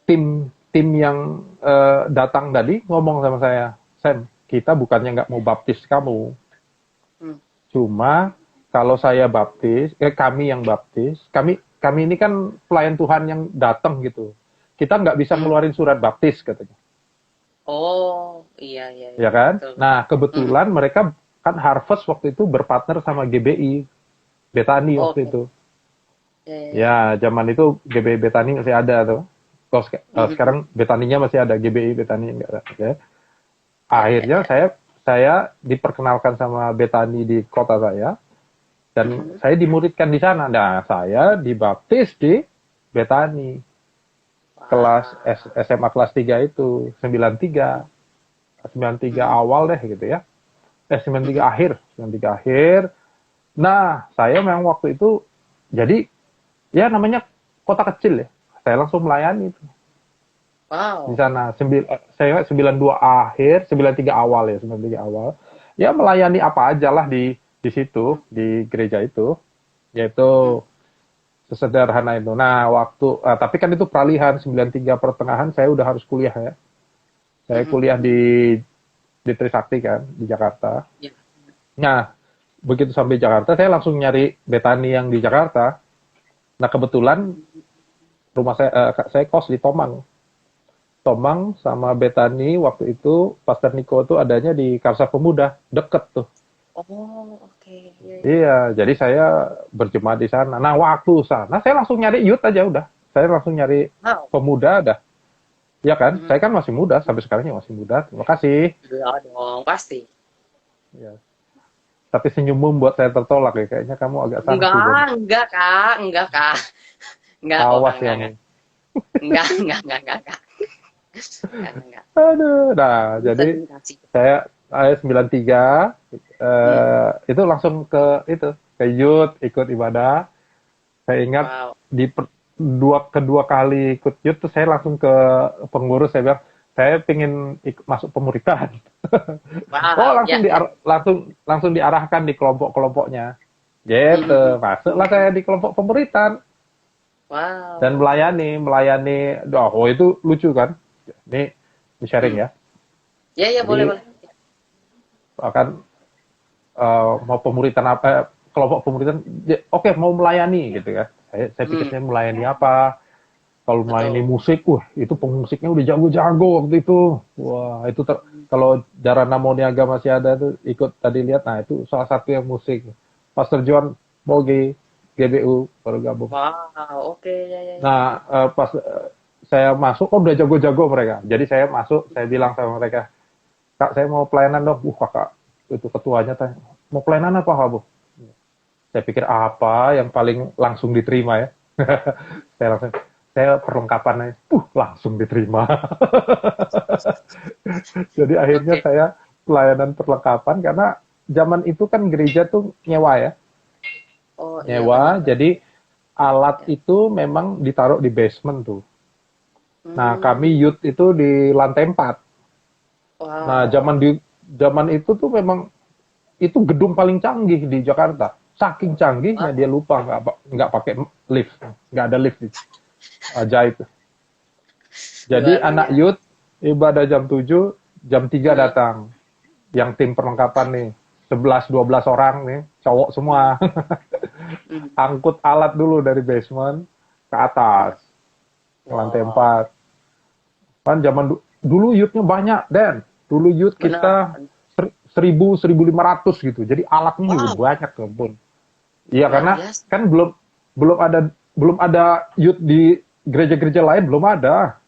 tim yang datang tadi ngomong sama saya, Sam, kita bukannya nggak mau baptis kamu, cuma kalau saya baptis, kami yang baptis, kami ini kan pelayan Tuhan yang datang gitu, kita nggak bisa ngeluarin surat baptis katanya.
Oh, iya.
Ya kan? Betul. Nah, kebetulan mereka kan Harvest waktu itu berpartner sama GBI, Betani waktu
Oke.
itu.
Ya, ya, ya.
Ya, zaman itu GBI Betani masih ada tuh. Kalau
Mhm.
sekarang Betaninya masih ada, GBI Betani enggak ada. Oke.
Ya, ya,
Akhirnya
ya.
saya diperkenalkan sama Betani di kota saya dan
Mhm.
saya dimuridkan di sana. Nah, saya dibaptis di Betani kelas
Wah.
SMA kelas 3 itu 93. 93
Mhm.
awal deh gitu ya. 93
Mhm.
akhir, 93 akhir. Nah, saya memang waktu itu jadi ya namanya kota kecil ya. Saya langsung melayani itu di
Wow.
sana. Saya 92 akhir, 93 awal ya, 93 awal. Ya melayani apa aja lah di situ, di gereja itu, yaitu
Mhm.
sesederhana itu. Nah, tapi kan itu peralihan 93 pertengahan saya udah harus kuliah ya. Saya
Mhm.
kuliah
Mhm.
di Trisakti kan, di Jakarta.
Ya.
Nah, begitu sampai Jakarta saya langsung nyari Betani yang di Jakarta. Nah, kebetulan saya kos di Tomang. Tomang sama Betani waktu itu Pastor Niko tuh adanya di Karsa Pemuda, deket tuh.
Oh, oke. Ya, ya, ya.
Iya, jadi saya berjemaat di sana. Nah, waktu sana saya langsung nyari youth aja udah. Saya langsung nyari
Wow.
pemuda dah. Ya kan?
Mhm.
Saya kan masih muda, sampai sekarang masih muda. Terima kasih.
Iya dong, pasti.
Ya. Tapi senyummu membuat saya tertolak ya. Kayaknya kamu agak sangsi deh.
Enggak, Kak. Enggak, Kak. Enggak kok, Kak.
Awas
Enggak,
yang
enggak.
ini.
Enggak, enggak, enggak, enggak, enggak. Enggak, enggak.
Aduh. Nah, jadi
Terima kasih.
saya 93
Mhm.
itu langsung ke youth ikut ibadah. Saya ingat
Wow.
di kedua kali ikut youth tuh saya langsung ke pengurus saya bilang saya pengen masuk pemuritan. Oh,
Wow. Ya, ya.
langsung diarahkan di kelompok-kelompoknya.
Mhm.
Gitu.
Mhm.
Masuklah saya di kelompok pemuritan dan
Wow.
melayani. Oh, itu lucu kan? Ini sharing
Mhm.
ya.
Ya, ya, boleh,
Jadi
boleh.
akan mau pemuritan apa kelompok pemuritan oke mau melayani gitu ya. Saya pikir
Mhm.
saya melayani apa? Kalau melayani
Betul.
musik, wah itu pemusiknya udah jago-jago waktu itu. Wah, itu kalau Jarana Moniaga masih ada tuh ikut tadi lihat, nah itu salah satu yang musik. Pastor John Mogi, GBU baru gabung.
Wow. Oke. Ya, ya, ya.
Nah, pas saya masuk, oh udah jago-jago mereka. Jadi saya masuk, saya bilang sama mereka, Kak saya mau pelayanan dong. Kakak, itu ketuanya tanya, mau pelayanan apa kamu? Saya pikir apa yang paling langsung diterima ya. Saya perlengkapan aja. Langsung diterima. Jadi akhirnya
Oke.
saya pelayanan perlengkapan karena zaman itu kan gereja tuh nyewa ya.
Oh, iya
Nyewa,
benar-benar.
jadi alat
Ya.
itu memang ditaruh di basement tuh. Nah, kami
Hmm.
youth itu di lantai 4. Nah,
Wow.
zaman itu tuh memang itu gedung paling canggih di Jakarta. Saking canggihnya dia
Wow.
lupa nggak pakai lift, nggak ada lift. Ajaib. Jadi
Luar
anak
biasa.
youth ibadah jam 7, jam 3
Hmm.
datang. Yang tim perlengkapan nih, 11-12 orang nih, cowok
Hmm.
semua.
Hmm.
Angkut alat dulu dari basement ke
Hmm.
atas, ke lantai
Wow.
4. Kan zaman dulu youth-nya banyak, Dan. Dulu youth
Benar.
kita 1.000-1.500 gitu. Jadi alatnya juga
Wow.
banyak tuh, Bun. Iya
Luar
karena
biasa.
kan belum ada youth di gereja-gereja lain belum ada.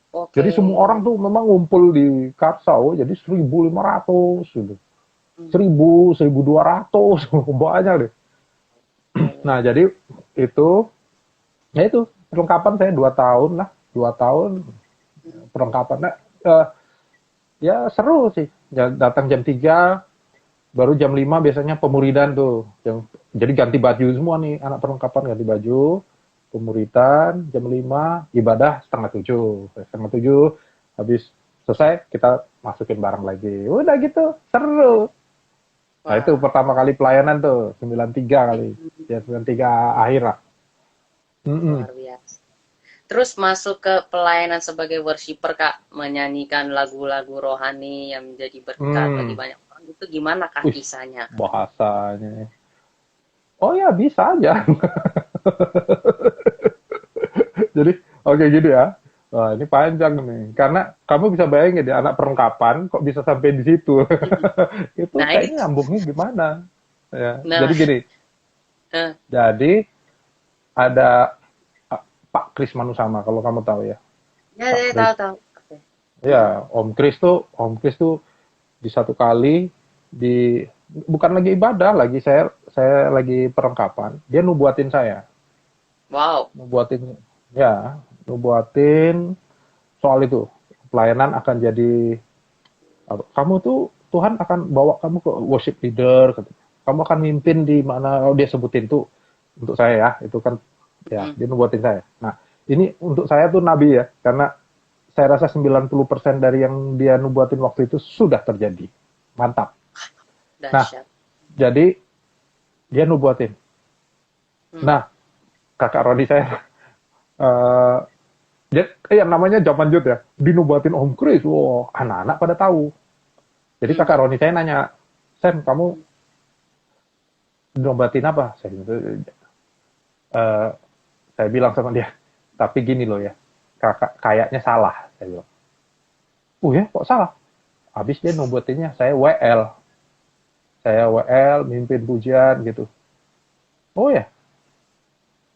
Oke.
Jadi semua orang tuh memang ngumpul di Karsau, jadi 1.500 gitu.
Hmm.
1.000, 1.200 banyak deh.
Ya, ya,
Nah,
ya.
jadi itu ya itu perlengkapan saya 2 tahun lah, 2 tahun
Hmm.
perlengkapan. Nah, ya seru sih. Datang jam 3, baru jam 5 biasanya pemuridan tuh. Jadi ganti baju semua nih, anak perlengkapan ganti baju, pemuridan, jam 5, ibadah setengah 7. Setengah 7, habis selesai, kita masukin barang lagi. Udah gitu, seru. Nah itu
Wah.
pertama kali pelayanan tuh, 93 kali.
Hmm.
Ya 93 akhir lah. Mm-mm.
Luar biasa. Terus masuk ke pelayanan sebagai worshiper, Kak, menyanyikan lagu-lagu rohani yang menjadi berkat bagi
Hmm.
banyak orang. Itu gimana Kak
Wih,
kisahnya?
bahasanya. Oh ya bisa aja. Jadi, oke gini ya. Wah, ini panjang nih. Karena kamu bisa bayangin ya, anak perlengkapan kok bisa sampai di situ. Itu
Nah,
kayaknya nyambungnya gimana? Ya, jadi
nah,
gini,
eh,
jadi ada Pak Kris Manusama kalau kamu tahu ya.
ya,
Pak
ya,
Kris.
tahu tahu. Oke. Mm-mm.
Ya, Om Kris tuh di satu kali di bukan lagi ibadah lagi saya lagi perlengkapan, dia nubuatin saya.
Wow.
Nubuatin ya, nubuatin soal itu. Pelayanan akan jadi kamu tuh Tuhan akan bawa kamu ke worship leader, katanya. Kamu akan mimpin di mana, oh, dia sebutin tuh untuk saya ya, itu kan ya
Mm,
dia nubuatin saya. Nah, ini untuk saya tuh nabi ya, karena saya rasa 90% dari yang dia nubuatin waktu itu sudah terjadi. Mantap. Nah,
dahsyat.
jadi dia nubuatin.
Mm,
Nah, kakak Rodi saya, eh yang namanya zaman Jud ya, dinubuatin Om Kris, wow, anak-anak pada tahu. Jadi
mm,
kakak Roni saya nanya, Sam, kamu dinubuatin apa? Eh, saya bilang sama dia, tapi gini loh ya, kakak kayaknya salah. Saya bilang, oh ya, kok salah? Habis dia nubuatinnya, saya WL, mimpin pujian gitu. Oh ya,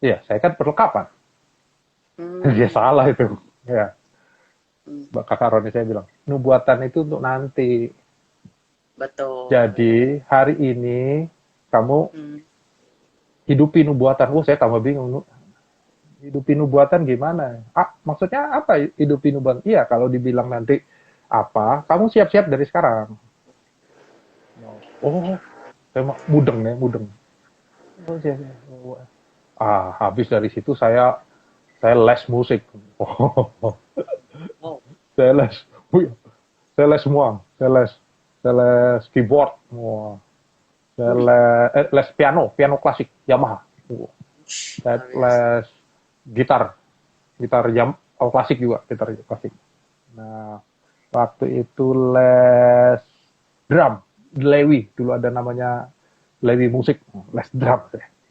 iya, saya kan perlengkapan. Dia
mm,
salah itu. Ya,
mm.
kakak Roni saya bilang, nubuatan itu untuk nanti.
Betul, betul.
Jadi hari ini kamu
Mm,
hidupi nubuatan. Oh, saya tambah bingung. Hidupi nubuatan gimana? Maksudnya apa hidupi nubuatan? Iya, kalau dibilang nanti apa, kamu siap-siap dari sekarang. Oh, saya mudeng ya, mudeng. Oh, siap, siap. Habis dari situ saya les musik. Oh,
oh,
saya les. Wih, saya les semua. Saya les keyboard. Wah, saya
wih,
les piano klasik Yamaha. Wah, saya
luar biasa.
les gitar klasik juga, gitar klasik. Nah, waktu itu les drum, Lewi, dulu ada namanya Lewi musik, les drum.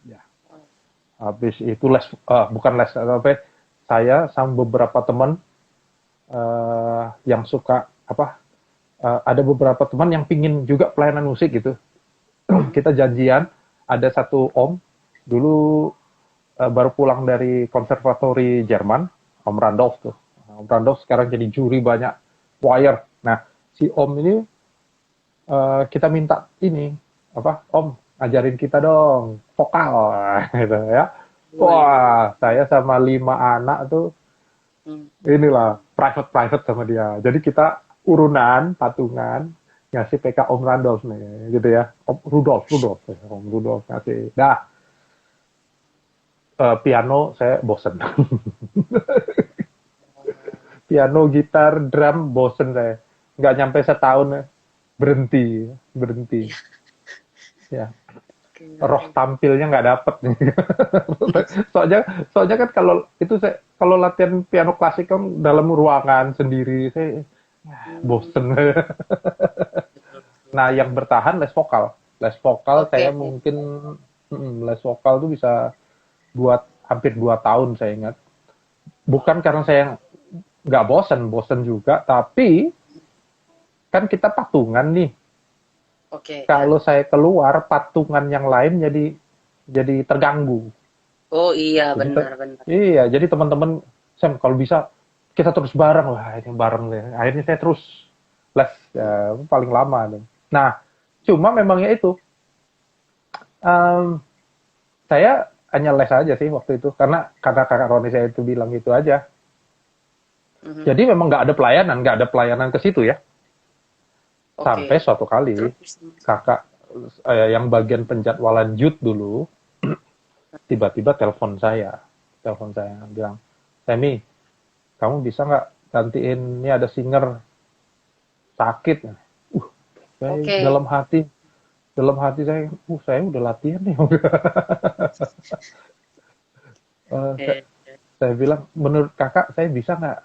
Ya. Habis itu bukan les, apa, saya sama beberapa teman yang suka apa, ada beberapa teman yang pingin juga pelayanan musik gitu.
Mm,
Kita janjian, ada satu om, dulu baru pulang dari konservatori Jerman, Om Randolph tuh. Om Randolph sekarang jadi juri banyak choir. Nah, si Om ini kita minta ini apa? Om, ajarin kita dong vokal gitu ya.
wih,
Wah, saya sama 5 anak tuh
mm,
inilah private sama dia. Jadi kita urunan, patungan, ngasih PK Om Randolph nih, gitu ya. Om Rudolf ngasih. Dah, piano saya bosen. Piano, gitar, drum, bosen saya. Nggak nyampe setahun, berhenti, berhenti. Ya, roh
oke.
tampilnya nggak dapet. soalnya, soalnya kan kalau latihan piano klasik kan dalam ruangan sendiri, saya
Mm,
bosen.
betul, betul.
Nah, yang bertahan les vokal. Les vokal
Oke,
saya mungkin les vokal tuh bisa buat hampir 2 tahun saya ingat. Bukan karena saya nggak bosen, bosen juga, tapi kan kita patungan nih.
oke, ya.
Kalau saya keluar, patungan yang lain jadi terganggu.
Oh iya,
Jadi
benar, benar.
iya, jadi teman-teman, Sam, kalau bisa kita terus bareng lah, ini bareng deh. Akhirnya saya terus les ya, paling lama. Nah, cuma memangnya itu, em, saya hanya les aja sih waktu itu, karena kakak Roni saya itu bilang gitu aja.
Mhm.
Jadi memang nggak ada pelayanan ke situ ya.
Oke.
Sampai suatu kali
Terus,
kakak yang bagian penjadwalan youth dulu tiba-tiba telepon saya bilang, Semi, kamu bisa nggak gantiin, ini ada singer sakit. Saya
oke.
dalam hati saya udah latihan nih.
Eh,
Saya bilang, menurut kakak saya bisa nggak?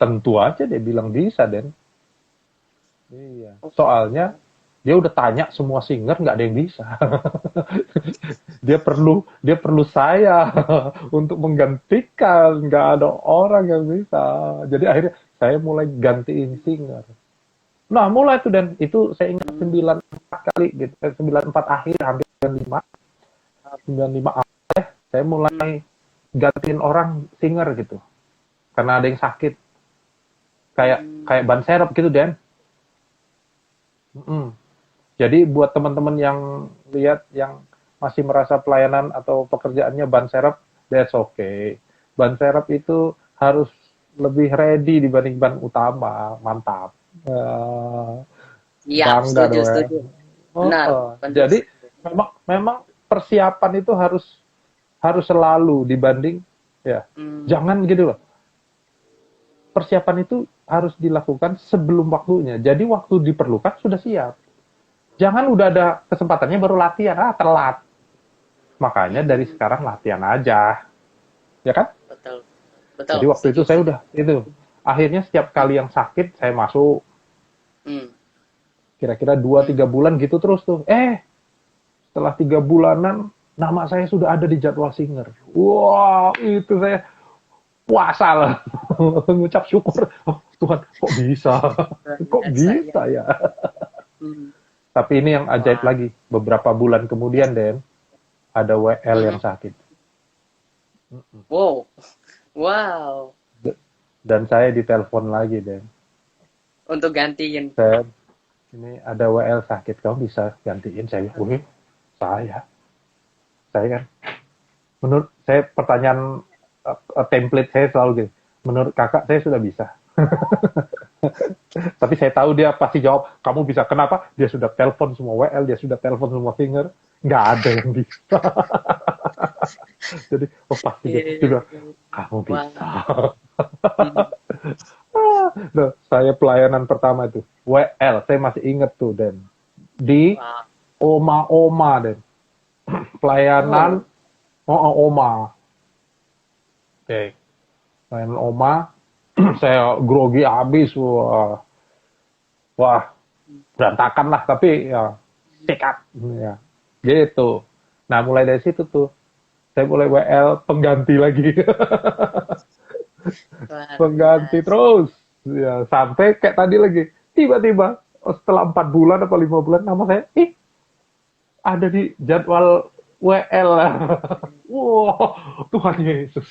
Tentu aja dia bilang bisa, Den. Iya.
oke.
Soalnya Dia udah tanya semua singer, nggak ada yang bisa. Dia perlu saya untuk menggantikan, nggak ada orang yang bisa. Jadi akhirnya saya mulai gantiin singer. Nah, mulai tuh, dan itu saya ingat
Hmm.
94 kali gitu. 94 akhir, hampir 95. 95 awal saya
Hmm.
mulai gantiin orang singer gitu. Karena ada yang sakit. Kayak
Hmm.
kayak ban serep gitu, Dan. Mm-mm. Jadi buat teman-teman yang lihat yang masih merasa pelayanan atau pekerjaannya ban serep, that's okay. Ban serep itu harus lebih ready dibanding ban utama. Mantap. Eh,
Iya,
bangga
setuju,
dong ya.
setuju.
Oh,
Benar,
oh.
benar.
Jadi memang persiapan itu harus harus selalu dibanding ya.
Hmm.
Jangan gitu loh. Persiapan itu harus dilakukan sebelum waktunya. Jadi waktu diperlukan sudah siap. Jangan udah ada kesempatannya baru latihan, telat. Makanya dari
Hmm.
sekarang latihan aja, ya kan?
Betul,
Jadi
betul,
waktu itu
setuju,
saya
setuju.
udah itu. Akhirnya setiap kali yang sakit saya masuk
Hmm.
kira-kira dua
Hmm.
tiga bulan gitu terus tuh. Setelah 3 bulanan nama saya sudah ada di jadwal singer. Wah, itu saya puasa lah. Mengucap syukur. Oh, Tuhan, kok bisa?
Luar
Kok
biasa ya.
bisa ya?
Hmm.
Tapi ini yang ajaib
Wah.
lagi. Beberapa bulan kemudian, Den, ada WL yang
Mhm.
sakit.
Wow, wow.
Dan saya ditelepon lagi, Den.
Untuk gantiin.
Saya, ini ada WL sakit, kamu bisa gantiin? Saya, wih, saya. Saya kan, menurut saya pertanyaan template saya selalu gitu. Menurut kakak, saya sudah bisa. Tapi saya tahu dia pasti jawab, kamu bisa. Kenapa? Dia sudah telepon semua WL, dia sudah telepon semua singer. Nggak ada yang bisa. Jadi, oh pasti dia,
Iya,
dia
iya,
bilang,
iya.
kamu
Wah.
bisa.
Hmm.
Nah, saya pelayanan pertama itu, WL, saya masih inget tuh, Dan. Di
Wah.
Oma-Oma, Dan. Pelayanan,
Oh.
Oma. Oke, pelayanan Oma, saya grogi habis, wah, berantakan lah, tapi ya, sikat. Ya, gitu. Nah, mulai dari situ tuh, saya mulai WL pengganti lagi.
Luar
Pengganti
biasa.
terus. Ya, sampai kayak tadi lagi. Tiba-tiba, setelah 4 bulan atau 5 bulan, nama saya, ada di jadwal WL. Wow, Tuhan Yesus.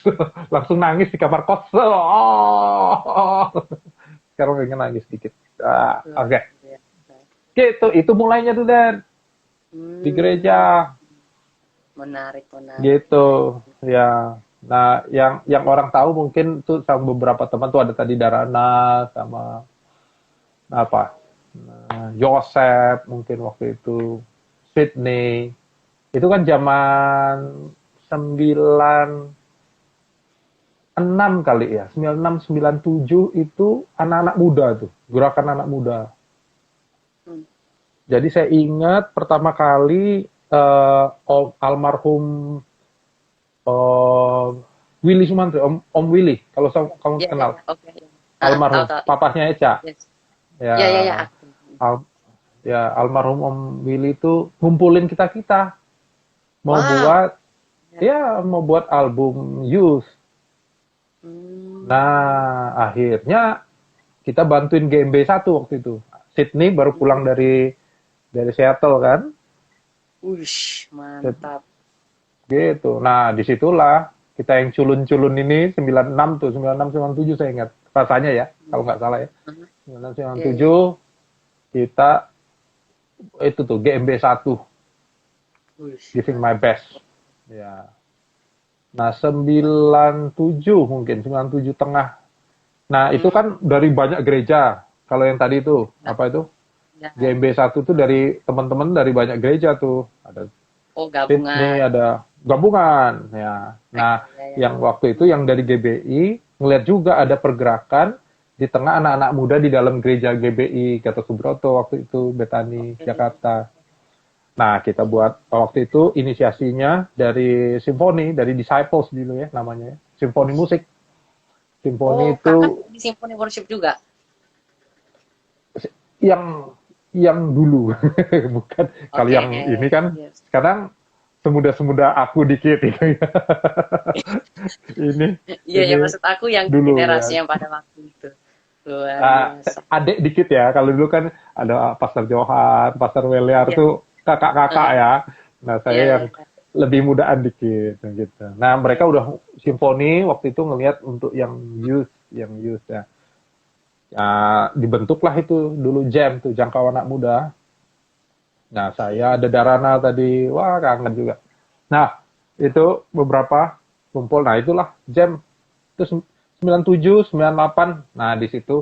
Langsung nangis di kamar kos. Oh. Sekarang pengen nangis dikit.
Luar
Oke.
biasa.
Gitu, itu mulainya tuh, Dan. Di
Hmm.
gereja.
Menarik, menarik.
Gitu, ya. Nah, yang orang tahu mungkin tuh sama beberapa teman tuh ada tadi Darana sama apa? Yosep mungkin waktu itu, Sydney. Itu kan zaman 96 kali ya. 96 97 itu anak-anak muda tuh, gerakan anak muda.
Hmm.
Jadi saya ingat pertama kali almarhum eh, Willy Sumantri, Om Willy, kalau kamu
Ya, ya,
kenal,
ya. Oke. Ya. Tahu,
almarhum,
tahu.
papahnya Eca,
Yes.
ya,
Ya, ya, ya. Aku.
al- ya almarhum Om Willy itu ngumpulin kita kita mau
Wow.
buat
Ya.
mau buat album Youth.
Hmm.
Nah, akhirnya kita bantuin GMB 1 waktu itu. Sydney baru pulang
Hmm.
dari Seattle kan,
Uish, mantap.
gitu. Nah, disitulah kita yang culun-culun ini 96 tuh, 96 97 saya ingat rasanya ya, kalau nggak salah ya.
Mhm.
96
Iya, iya.
97 kita itu tuh GMB 1,
Uish,
Giving My
mantap.
Best. Ya. Nah, 97 mungkin, 97 tengah. Nah, itu
Hmm.
kan dari banyak gereja. Kalau yang tadi itu,
Ya,
apa itu?
ya.
GMB 1 tuh dari teman-teman dari banyak gereja tuh. Ada
Oh,
Sydney,
gabungan.
ada gabungan. Ya.
Oke,
Nah,
ya, ya.
yang waktu itu yang dari GBI, ngeliat juga ada pergerakan di tengah anak-anak muda di dalam gereja GBI, Gatot Subroto waktu itu, Betani,
Oke.
Jakarta. Nah, kita buat waktu itu inisiasinya dari simfoni, dari Disciples dulu ya namanya ya. Simfoni
Uish.
musik.
Oh,
Simfoni
kakak
itu
di Symphony Worship juga?
yang yang dulu, bukan kalau
Oke,
yang ini kan
yes.
sekarang semuda-semuda aku dikit gitu ya. Ini
Iya ya,
ini
maksud aku yang
dulu
generasi
ya.
yang pada waktu itu. Luar biasa.
Adik dikit ya. Kalau dulu kan ada Pastor Johan, Pastor Weliar
Iya,
tuh kakak-kakak ya. Nah, saya
iya,
yang
iya.
lebih mudaan dikit gitu. Nah, mereka udah simfoni waktu itu ngelihat untuk yang youth ya. Dibentuklah itu dulu jam tuh jangkau anak muda. Nah, saya ada Darana tadi, wah kangen juga. Nah, itu beberapa kumpul. Nah, itulah jam. Terus 97, 98. Nah, di situ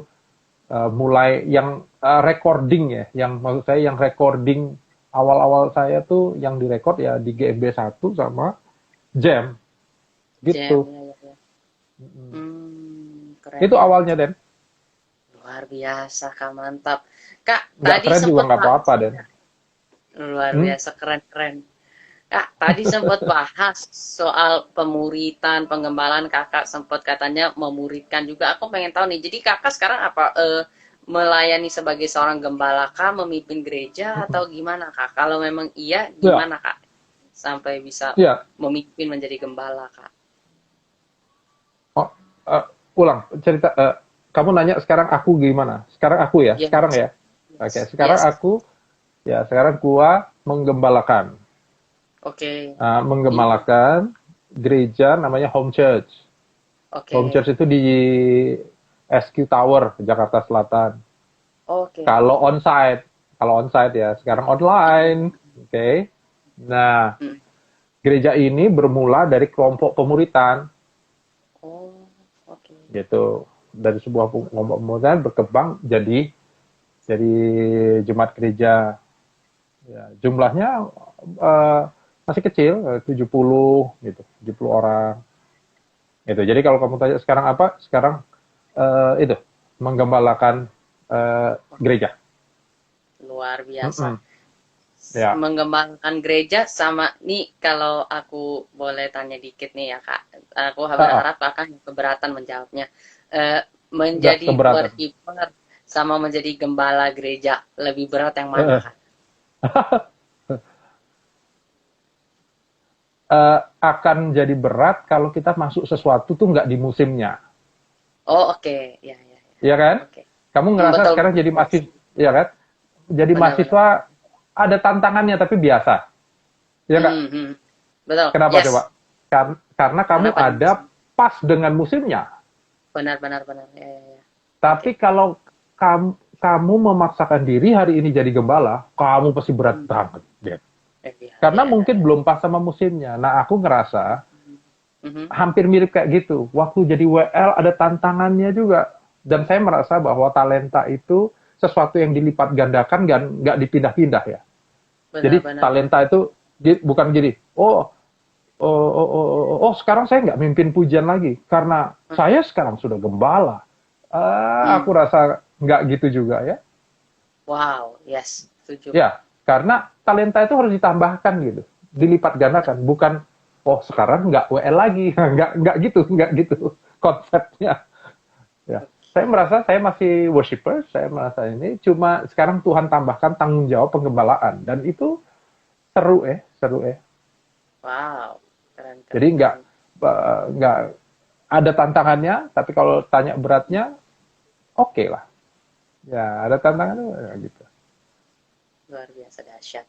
mulai yang recording ya, yang maksud saya yang recording awal-awal saya tuh yang direkord ya di GMB 1 sama Jam
Jam,
gitu.
ya, ya, ya. Keren,
Itu
keren.
awalnya Den.
Luar biasa, Kak, mantap. Kak,
Nggak
tadi
keren juga
sempat
nggak
bahas.
apa-apa Den.
Luar
Hmm?
biasa, keren, keren. Kak, tadi sempat bahas soal pemuritan, pengembalaan. Kakak sempat katanya memuridkan juga. Aku pengen tahu nih, jadi kakak sekarang apa? Melayani sebagai seorang gembala kah, memimpin gereja, atau gimana kak? Kalau memang iya,
Ya,
gimana kak? Sampai bisa
ya.
memimpin menjadi gembala kak.
Oh, ulang cerita. Kamu nanya sekarang aku gimana? Sekarang aku ya, sekarang
Yes,
ya. Oke,
yes,
sekarang
yes.
aku ya sekarang gua menggembalakan.
Oke, Di-
Menggembalakan gereja namanya Home Church. Home
oke,
Church itu di SQ Tower, Jakarta Selatan.
oke,
Kalau
oke.
onsite, kalau onsite ya, sekarang online. Oke. Okay. Nah,
Hmm.
gereja ini bermula dari kelompok pemuritan
Oh, oke.
gitu. Dari sebuah kelompok pemuritan berkembang jadi jemaat gereja. Ya, jumlahnya masih kecil, 70 gitu, 70 orang. Gitu. Jadi kalau kamu tanya sekarang apa? Sekarang itu menggembalakan gereja.
Luar biasa.
Mm-mm. Ya.
Mengembangkan gereja sama nih, kalau aku boleh tanya dikit nih ya kak, aku
Ah,
berharap kakak nggak keberatan menjawabnya.
nggak
Menjadi
keberatan.
berkiper sama menjadi gembala gereja, lebih berat yang mana
Eh,
kak?
akan jadi berat kalau kita masuk sesuatu tuh nggak di musimnya,
Oh oke, ya ya ya,
ya kan?
oke.
Kamu ngerasa
Betul
sekarang
betul,
jadi
yes.
mahasiswa, ya kan? Jadi
Benar-benar.
mahasiswa ada tantangannya tapi biasa, ya nggak?
Hmm. Betul,
Kenapa coba?
yes.
Karena kamu
Karena pada
ada pas dengan musimnya.
benar-benar benar, ya ya ya. Oke.
Tapi kalau kamu memaksakan diri hari ini jadi gembala, kamu pasti berat
Hmm.
banget. Dia.
Ya
Karena
ya
mungkin
ya.
belum pas sama musimnya. Nah, aku ngerasa
Mhm.
hampir mirip kayak gitu. Waktu jadi WL ada tantangannya juga. Dan saya merasa bahwa talenta itu sesuatu yang dilipat gandakan dan nggak dipindah-pindah ya. Jadi
Benar-benar benar.
talenta itu bukan jadi, sekarang saya nggak mimpin pujian lagi karena
Hmm.
saya sekarang sudah gembala.
Hmm.
Aku rasa nggak gitu juga ya.
Wow, yes, setuju.
Ya, karena talenta itu harus ditambahkan gitu, dilipat gandakan. Bukan, sekarang nggak WL lagi, nggak gitu konsepnya. Ya, saya merasa saya masih worshiper, saya merasa ini cuma sekarang Tuhan tambahkan tanggung jawab penggembalaan dan itu seru.
Wow, keren
Jadi
keren keren.
nggak ada tantangannya, tapi kalau tanya beratnya, oke lah. Ya, ada tantangannya ya gitu.
Luar biasa dahsyat.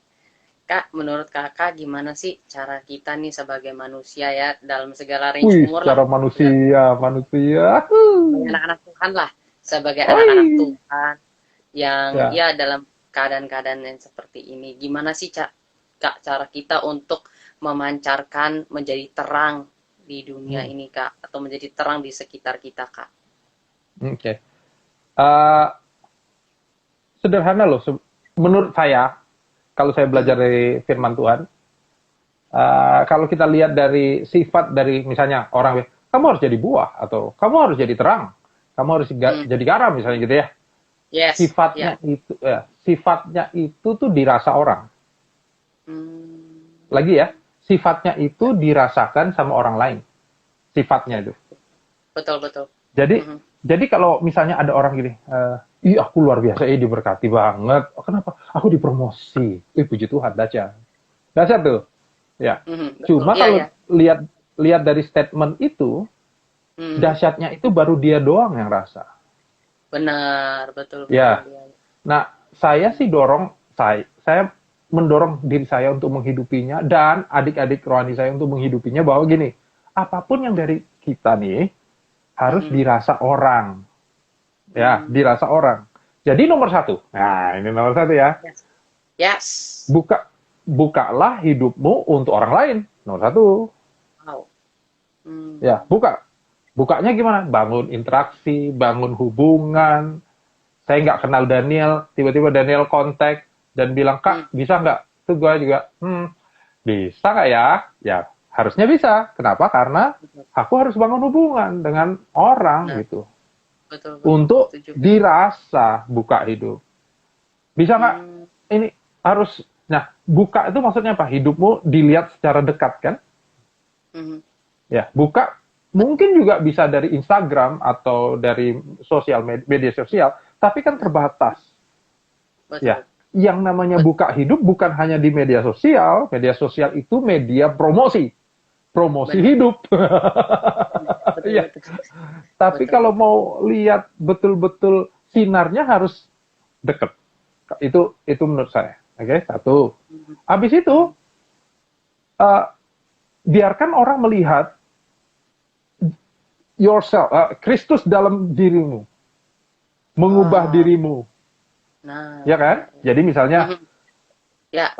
Kak, menurut kakak gimana sih cara kita nih sebagai manusia ya dalam segala range
Wih,
umur lah,
secara manusia.
sebagai anak-anak Tuhan lah, sebagai anak-anak
Oi.
Tuhan yang
Ya.
ya dalam keadaan-keadaan yang seperti ini, gimana sih Kak cara kita untuk memancarkan menjadi terang di dunia
Hmm,
ini Kak, atau menjadi terang di sekitar kita Kak?
oke. Eh, Sederhana loh. Menurut saya, kalau saya belajar
Mhm.
dari firman Tuhan, kalau kita lihat dari sifat dari misalnya orang, kamu harus jadi buah atau kamu harus jadi terang, kamu harus
Hmm.
jadi garam misalnya gitu ya.
Yes, ya.
Sifatnya itu tuh dirasa orang.
Hmm.
Lagi ya, sifatnya itu dirasakan sama orang lain. Sifatnya
Oke.
itu.
Betul betul.
Jadi
Mhm.
Jadi kalau misalnya ada orang gini, ih aku luar biasa, diberkati banget. Oh, kenapa? Aku dipromosi. Puji Tuhan, dahsyat. Dahsyat tuh. Ya.
Betul.
Cuma
Iya,
kalau
ya.
lihat lihat dari statement itu, dahsyatnya itu baru dia doang yang rasa.
Benar, betul, betul.
Ya.
Ya.
Nah, saya mendorong diri saya untuk menghidupinya dan adik-adik rohani saya untuk menghidupinya bahwa gini, apapun yang dari kita nih harus dirasa orang. Ya, dirasa orang. Jadi nomor satu. Nah, ini nomor satu ya.
Yes. Yes.
Bukalah hidupmu untuk orang lain. Nomor satu.
Wow.
Ya, bukanya gimana? Bangun interaksi, bangun hubungan. Saya nggak kenal Daniel, tiba-tiba Daniel kontak dan bilang, Kak, bisa nggak? Itu gue juga, bisa nggak ya? Ya, harusnya bisa. Kenapa? Karena aku harus bangun hubungan dengan orang gitu.
Betul,
Untuk
setuju.
dirasa buka hidup. Bisa nggak? Ini harus, nah, buka itu maksudnya apa? Hidupmu dilihat secara dekat kan? Ya, buka mungkin juga bisa dari Instagram atau dari media sosial, tapi kan terbatas.
Betul.
Ya, yang namanya buka hidup bukan hanya di media sosial. Media sosial itu media promosi hidup.
Betul,
Ya.
betul.
Tapi
Betul,
kalau
betul.
mau lihat betul-betul sinarnya harus deket. Itu menurut saya. Oke, satu. Habis itu biarkan orang melihat yourself, Kristus dalam dirimu, mengubah dirimu.
Nah,
Ya kan? Jadi misalnya
ya.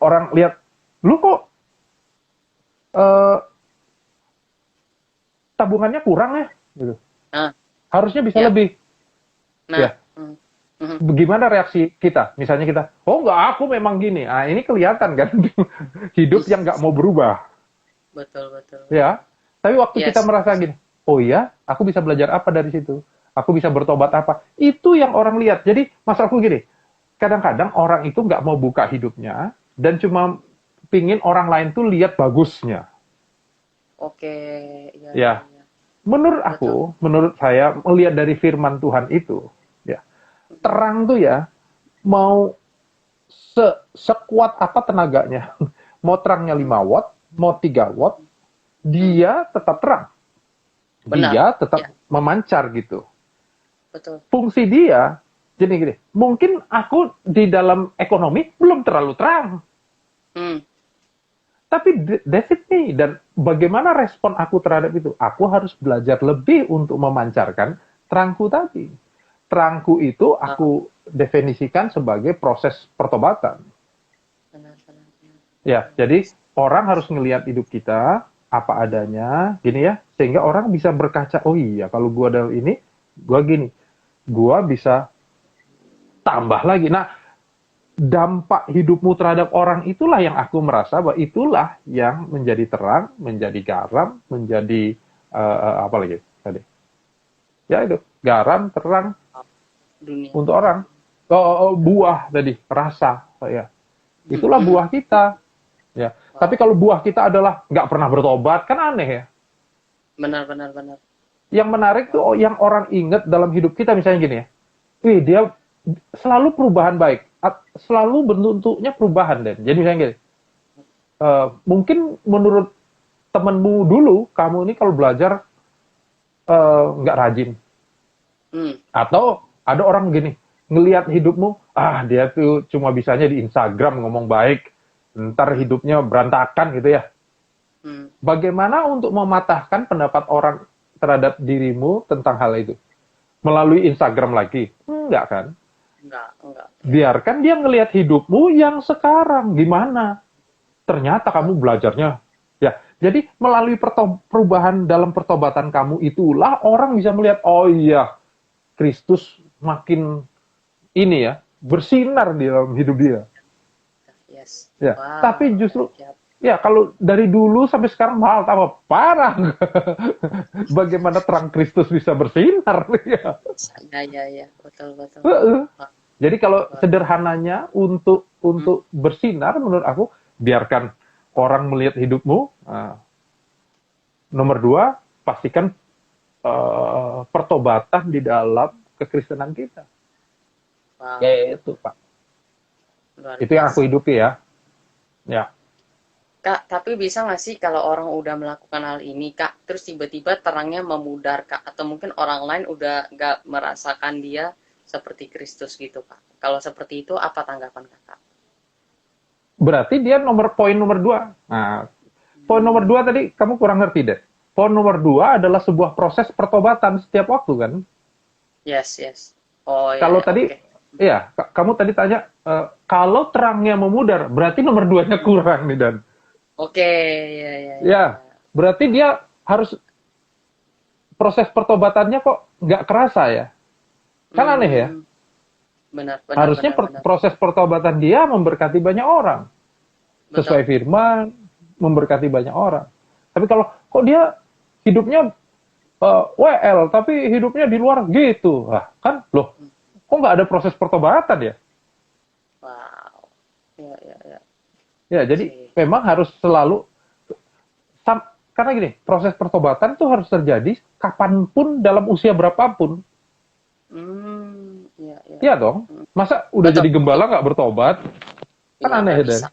orang lihat, lu kok tabungannya kurang ya, gitu. Harusnya bisa
Ya.
lebih.
Nah,
Ya. Bagaimana reaksi kita? Misalnya kita, oh enggak, aku memang gini. Ah, ini kelihatan kan hidup yang nggak mau berubah.
betul, betul.
Ya. Tapi waktu
Yes.
kita merasa gini, oh iya, aku bisa belajar apa dari situ? Aku bisa bertobat apa? Itu yang orang lihat. Jadi masalahku gini, kadang-kadang orang itu nggak mau buka hidupnya dan cuma pingin orang lain tuh lihat bagusnya.
Oke,
Ya. Menurut saya melihat dari firman Tuhan itu, ya, terang tuh ya mau sekuat apa tenaganya, mau terangnya 5 watt, mau 3 watt, dia tetap terang.
Benar.
Dia tetap
Ya.
memancar gitu.
Betul.
Fungsi dia, jadi gini, mungkin aku di dalam ekonomi belum terlalu terang. Tapi that's it me. Dan bagaimana respon aku terhadap itu? Aku harus belajar lebih untuk memancarkan terangku tadi. Terangku itu aku definisikan sebagai proses pertobatan.
Benar.
Ya, jadi orang harus ngelihat hidup kita apa adanya, gini ya, sehingga orang bisa berkaca, oh iya, kalau gua ada ini, gua gini. Gua bisa tambah lagi. Nah, dampak hidupmu terhadap orang itulah yang aku merasa bahwa itulah yang menjadi terang, menjadi garam, menjadi apa lagi tadi? Ya itu, garam, terang
Dunia.
untuk orang. Buah tadi, rasa, ya. Itulah buah kita. Ya. Tapi kalau buah kita adalah nggak pernah bertobat, kan aneh ya.
Benar.
Yang menarik tuh yang orang ingat dalam hidup kita misalnya gini ya. Wih, dia selalu perubahan baik. Selalu bentuknya perubahan, Dan. Jadi misalnya gini, mungkin menurut temenmu dulu, kamu ini kalau belajar nggak rajin. Atau ada orang gini, ngelihat hidupmu, dia tuh cuma bisanya di Instagram ngomong baik, ntar hidupnya berantakan gitu ya. Bagaimana untuk mematahkan pendapat orang terhadap dirimu tentang hal itu? Melalui Instagram lagi? Enggak kan?
Enggak.
Biarkan dia ngelihat hidupmu yang sekarang. Gimana? Ternyata kamu belajarnya. Ya, jadi melalui perubahan dalam pertobatan kamu itulah orang bisa melihat, oh iya, Kristus makin ini ya, bersinar di dalam hidup dia.
Yes.
Ya,
Wow.
tapi justru ya kalau dari dulu sampai sekarang malah tambah parah. Bagaimana terang Kristus bisa bersinar? Ya.
Ya. Betul.
Jadi kalau sederhananya untuk bersinar, menurut aku biarkan orang melihat hidupmu. Nomor 2, pastikan pertobatan di dalam kekristenan kita.
Wow,
Gitu, Pak.
luar
Itu yang aku
biasa.
hidupi ya. Ya.
Kak, tapi bisa nggak sih kalau orang udah melakukan hal ini, Kak, terus tiba-tiba terangnya memudar, Kak, atau mungkin orang lain udah nggak merasakan dia seperti Kristus gitu, Kak. Kalau seperti itu, apa tanggapan Kakak?
Berarti dia poin nomor 2. Nah, poin nomor 2 tadi kamu kurang ngerti deh. Poin nomor 2 adalah sebuah proses pertobatan setiap waktu kan.
Yes, yes. Oh ya,
Kalau
ya,
tadi,
oke.
iya, kamu tadi tanya, kalau terangnya memudar, berarti nomor 2-nya kurang nih Dan.
Oke, ya, ya, ya,
Ya,
ya.
berarti dia harus proses pertobatannya kok nggak kerasa ya. Kan aneh ya.
Hmm, benar, benar,
Harusnya
benar, benar.
proses pertobatan dia memberkati banyak orang.
Betul.
Sesuai firman, memberkati banyak orang. Tapi kalau kok dia hidupnya WL, tapi hidupnya di luar gitu. Nah, kan loh, kok nggak ada proses pertobatan ya?
Wow. Ya, ya, ya.
Ya, jadi
Oke.
memang harus selalu, karena gini, proses pertobatan itu harus terjadi kapanpun dalam usia berapapun.
Ya, ya.
Iya dong. Masa udah
Betul.
jadi gembala nggak bertobat? Kan
Iya,
aneh
nggak
Dan.
bisa.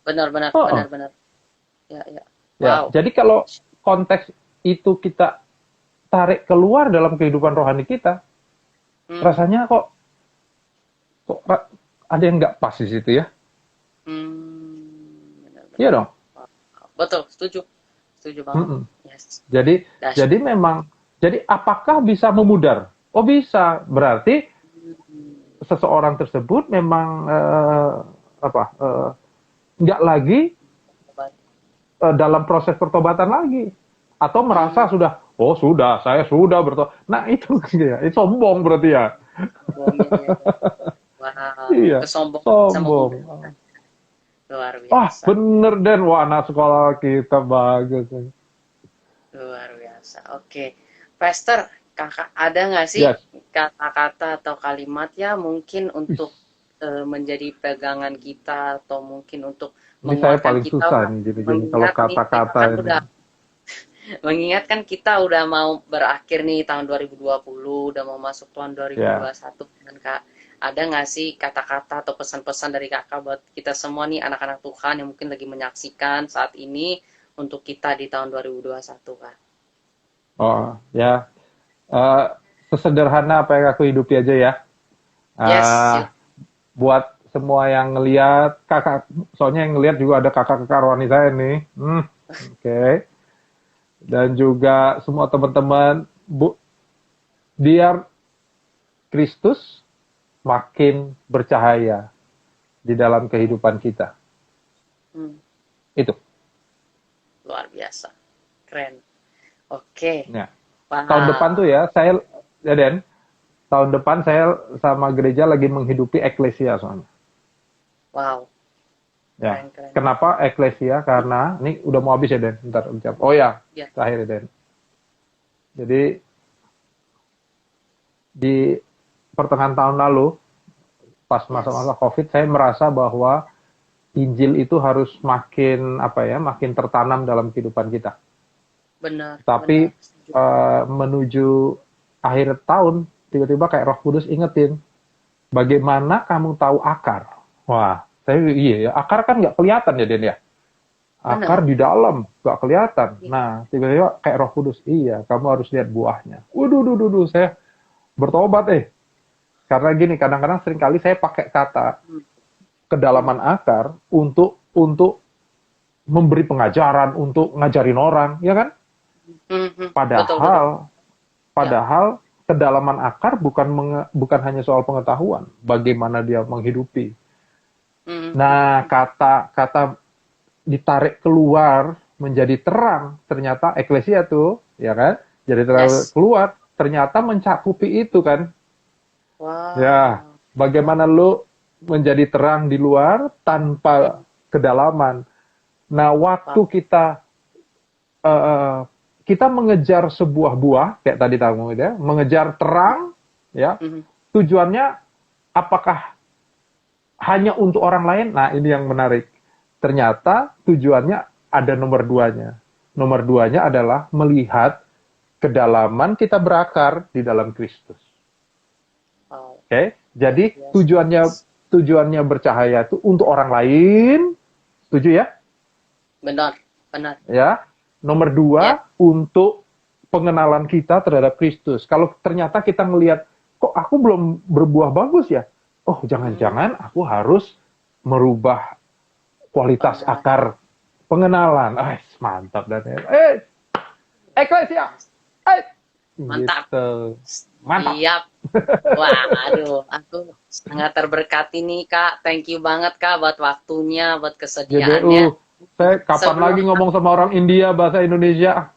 Benar, benar,
Oh,
benar,
oh.
benar. Ya, ya.
Ya,
Wow.
jadi kalau konteks itu kita tarik keluar dalam kehidupan rohani kita,
Hmm,
rasanya kok ada yang nggak pas di situ ya?
benar,
Iya
benar.
dong.
Wow. Betul, setuju. Setuju banget.
Mm-mm.
Yes.
Jadi
Dash.
jadi memang jadi apakah bisa memudar? Oh bisa. Berarti seseorang tersebut memang nggak lagi dalam proses pertobatan lagi atau merasa sudah saya sudah bertobat. Nah itu ya, itu sombong berarti ya.
Bohongnya, ya, ya. Wow.
Iya,
Kesombongan bisa
sombong.
memudar. Luar
Ah,
biasa.
bener Den, wah anak sekolah kita bagus.
Luar biasa. Oke. Pastor, kakak ada nggak sih
Yes.
kata-kata atau kalimat ya mungkin
Wih,
untuk menjadi pegangan kita atau mungkin untuk
ini saya
menguatkan
paling
kita
susah
Pak?
nih gini-gini kalau
Mengingat nih kita
kata-kata
kan
ini.
udah mengingat kan kita udah mau berakhir nih tahun 2020, udah mau masuk tahun
Ya.
2021 kan Kak. Ada nggak sih kata-kata atau pesan-pesan dari Kakak buat kita semua nih anak-anak Tuhan yang mungkin lagi menyaksikan saat ini untuk kita di tahun 2021 Kak?
Oh, ya. Eh, Sesederhana apa yang aku hidupi aja ya.
Yes,
Eh,
yuk.
Buat semua yang ngelihat kakak, soalnya yang ngelihat juga ada kakak-kakak rohani saya nih. Oke. Dan juga semua teman-teman, biar Kristus makin bercahaya di dalam kehidupan kita.
Hmm,
Itu.
luar biasa. Keren. Oke.
Ya. Tahun depan tuh
Wow.
ya, ya Den, tahun depan saya sama gereja lagi menghidupi eklesia soalnya.
Wow.
Ya.
Keren, keren.
Kenapa eklesia? Karena ini udah mau habis ya Den. Bentar ucap. Oh ya,
Ya.
terakhir ya Den. Jadi di pertengahan tahun lalu, pas
Yes.
masa-masa COVID, saya merasa bahwa Injil itu harus makin tertanam dalam kehidupan kita.
Benar,
Tapi
benar. Setuju.
menuju akhir tahun, tiba-tiba kayak Roh Kudus ingetin, bagaimana kamu tahu akar? Wah, iya ya, akar kan nggak kelihatan ya Den ya. Akar
Benar.
di dalam, nggak kelihatan.
Iya.
Nah, tiba-tiba kayak Roh Kudus, iya, kamu harus lihat buahnya. Waduh, saya bertobat Karena gini, kadang-kadang seringkali saya pakai kata
Hmm,
kedalaman akar untuk memberi pengajaran, untuk ngajarin orang, ya kan?
Betul, betul.
Padahal
Ya.
padahal kedalaman akar bukan hanya soal pengetahuan, bagaimana dia menghidupi.
Hmm,
Nah, kata ditarik keluar menjadi terang, ternyata eklesia tuh, ya kan? Jadi
Yes.
keluar, ternyata mencakupi itu kan. Ya,
Wow.
bagaimana lu menjadi terang di luar tanpa kedalaman. Nah, waktu
Wow.
eh, kita mengejar sebuah buah, kayak tadi kamu ya, mengejar terang, ya,
Mhm.
tujuannya apakah hanya untuk orang lain? Nah, ini yang menarik. Ternyata tujuannya ada nomor duanya. Nomor duanya adalah melihat kedalaman kita berakar di dalam Kristus.
Wow.
Oke, jadi
Yes.
tujuannya bercahaya itu untuk orang lain, setuju ya?
Benar, benar.
Ya. Nomor dua, untuk pengenalan kita terhadap Kristus. Kalau ternyata kita ngelihat, kok aku belum berbuah bagus ya? Oh, jangan-jangan aku harus merubah kualitas akar pengenalan. Mantap Daniel. Eklesia.
Mantap.
Gitu. Mantap.
Siap. Wah, aduh, aku sangat terberkati nih Kak. Thank you banget Kak buat waktunya, buat kesediaannya.
GBU. Saya kapan
Sebelum
lagi ngomong sama orang India bahasa Indonesia?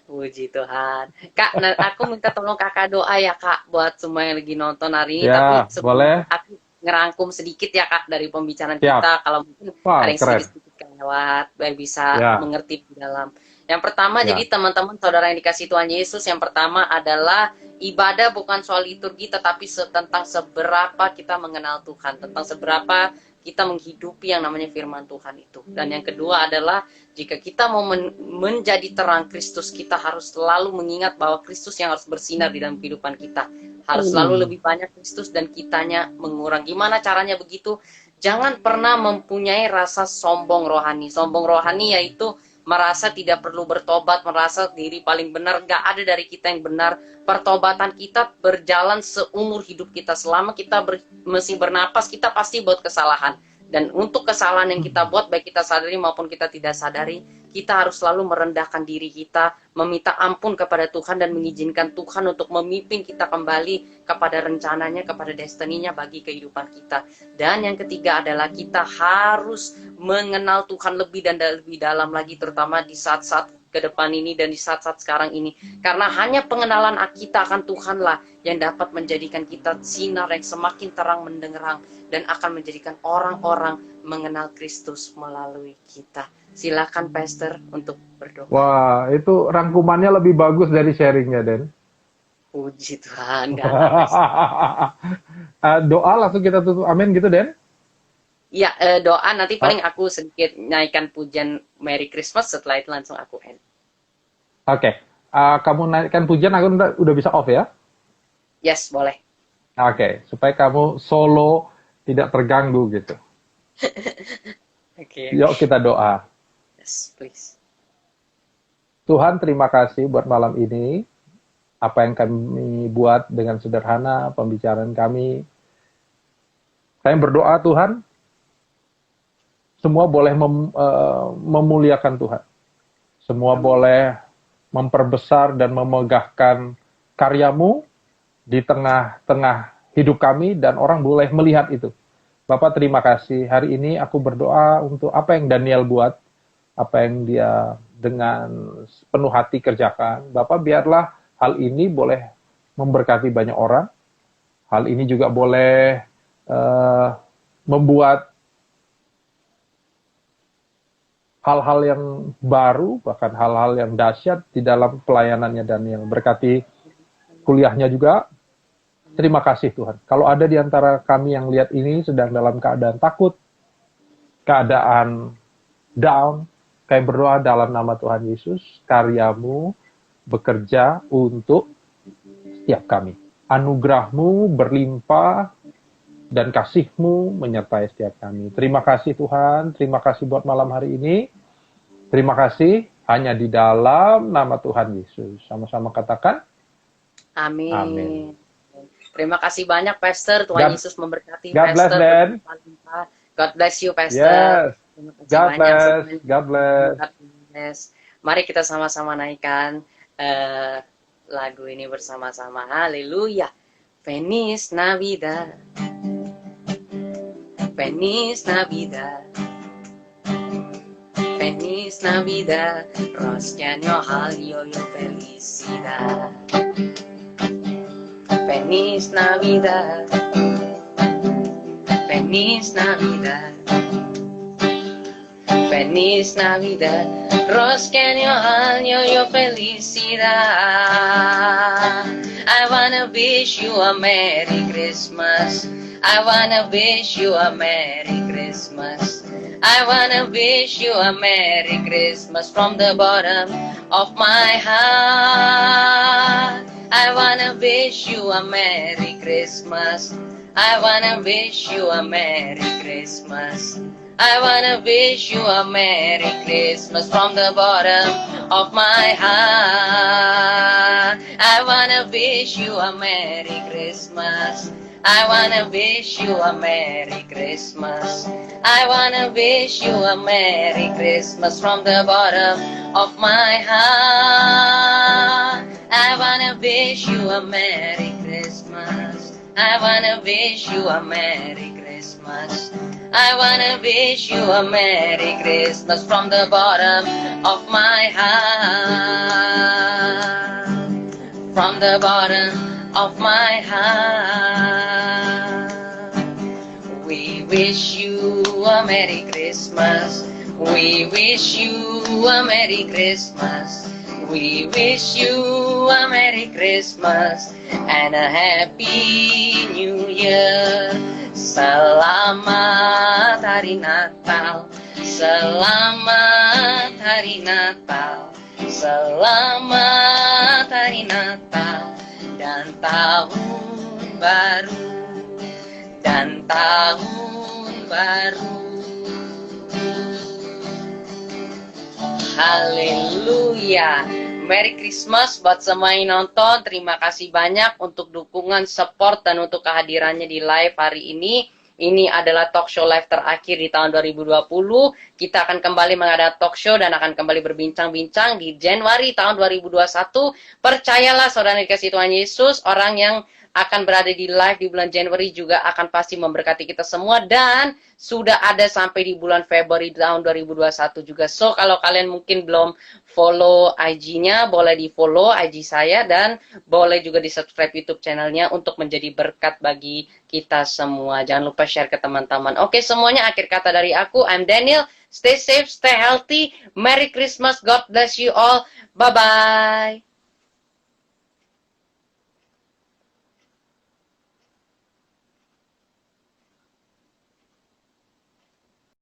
Puji Tuhan. Kak, aku minta tolong Kakak doa ya Kak buat semua yang lagi nonton hari ini.
Ya,
Tapi sebelum
boleh.
aku ngerangkum sedikit ya Kak dari pembicaraan
Siap.
kita. Kalau mungkin
Wah,
ada yang
keren.
sedikit lewat, biar bisa
Ya.
mengerti di dalam. Yang pertama,
Ya.
jadi teman-teman saudara yang dikasih Tuhan Yesus, yang pertama adalah ibadah bukan soal liturgi, tetapi tentang seberapa kita mengenal Tuhan, tentang seberapa kita menghidupi yang namanya firman Tuhan itu. Dan yang kedua adalah jika kita mau menjadi terang Kristus, kita harus selalu mengingat bahwa Kristus yang harus bersinar di dalam kehidupan kita. Harus selalu lebih banyak Kristus dan kitanya mengurang. Gimana caranya begitu? Jangan pernah mempunyai rasa sombong rohani. Sombong rohani yaitu merasa tidak perlu bertobat, merasa diri paling benar. Gak ada dari kita yang benar. Pertobatan kita berjalan seumur hidup kita. Selama kita masih bernapas, kita pasti buat kesalahan. Dan untuk kesalahan yang kita buat, baik kita sadari maupun kita tidak sadari, kita harus selalu merendahkan diri kita, meminta ampun kepada Tuhan dan mengizinkan Tuhan untuk memimpin kita kembali kepada rencananya, kepada destininya bagi kehidupan kita. Dan yang ketiga adalah kita harus mengenal Tuhan lebih dan lebih dalam lagi, terutama di saat-saat ke depan ini dan di saat-saat sekarang ini. Karena hanya pengenalan kita akan Tuhanlah yang dapat menjadikan kita sinar yang semakin terang mendengerang dan akan menjadikan orang-orang mengenal Kristus melalui kita. Silakan Pastor untuk berdoa.
Wah, itu rangkumannya lebih bagus dari sharingnya, Den.
Puji Tuhan.
Doa langsung kita tutup. Amin gitu, Den?
Ya, doa nanti paling aku sedikit naikkan pujian Merry Christmas, setelah itu langsung aku end.
Oke. Kamu naikkan pujian, aku udah bisa off ya?
Yes, boleh.
Oke, supaya kamu solo tidak terganggu gitu.
Oke.
Yuk kita doa.
Yes, please.
Tuhan, terima kasih buat malam ini. Apa yang kami buat dengan sederhana, pembicaraan kami. Saya berdoa Tuhan, semua boleh memuliakan Tuhan. Semua boleh memperbesar dan memegahkan karyamu di tengah-tengah hidup kami dan orang boleh melihat itu. Bapak terima kasih. Hari ini aku berdoa untuk apa yang Daniel buat, apa yang dia dengan penuh hati kerjakan. Bapak biarlah hal ini boleh memberkati banyak orang. Hal ini juga boleh membuat hal-hal yang baru, bahkan hal-hal yang dahsyat di dalam pelayanannya Daniel. Berkati kuliahnya juga. Terima kasih Tuhan. Kalau ada di antara kami yang lihat ini sedang dalam keadaan takut, keadaan down, kami berdoa dalam nama Tuhan Yesus, karyamu bekerja untuk setiap kami. Anugerahmu berlimpah dan kasih-Mu menyertai setiap kami. Terima kasih Tuhan, terima kasih buat malam hari ini. Terima kasih hanya di dalam nama Tuhan Yesus. Sama-sama katakan.
Amin.
Amin.
Terima kasih banyak Pastor. Tuhan Yesus memberkati
God bless,
Pastor.
Dan.
God bless you Pastor.
Yes.
Terima kasih
God
banyak
bless.
semuanya.
God bless.
God bless. Mari kita sama-sama naikkan lagu ini bersama-sama. Haleluya. Feliz Navidad. Feliz Navidad. Feliz Navidad. Rosca año halio yo felicidad. Feliz Navidad. Feliz Navidad. Feliz Navidad. Rosqueño año yo felicidad. I wanna wish you a Merry Christmas. I wanna wish you a Merry Christmas. I wanna wish you a Merry Christmas from the bottom of my heart. I wanna wish you a Merry Christmas. I wanna wish you a Merry Christmas. I wanna wish you a Merry Christmas from the bottom of my heart. I wanna wish you a Merry Christmas. I wanna wish you a Merry Christmas. I wanna wish you a Merry Christmas from the bottom of my heart. I wanna wish you a Merry Christmas. I wanna wish you a Merry Christmas. I wanna wish you a Merry Christmas from the bottom of my heart. From the bottom of my heart. We wish you a Merry Christmas. We wish you a Merry Christmas. We wish you a Merry Christmas and a Happy New Year. Selamat Hari Natal. Selamat Hari Natal. Selamat Hari Natal dan tahun baru. Dan tahun baru. Haleluya. Merry Christmas buat semua yang nonton. Terima kasih banyak untuk dukungan, support, dan untuk kehadirannya di live hari ini. Ini adalah talk show live terakhir di tahun 2020. Kita akan kembali mengadakan talk show dan akan kembali berbincang-bincang di Januari tahun 2021. Percayalah saudara dikasih Tuhan Yesus, orang yang akan berada di live di bulan Januari juga akan pasti memberkati kita semua, dan sudah ada sampai di bulan Februari tahun 2021 juga. So, kalau kalian mungkin belum follow IG-nya, boleh di follow IG saya dan boleh juga di subscribe YouTube channelnya untuk menjadi berkat bagi kita semua. Jangan lupa share ke teman-teman. Oke, semuanya, akhir kata dari aku. I'm Daniel. Stay safe, stay healthy. Merry Christmas. God bless you all. Bye-bye.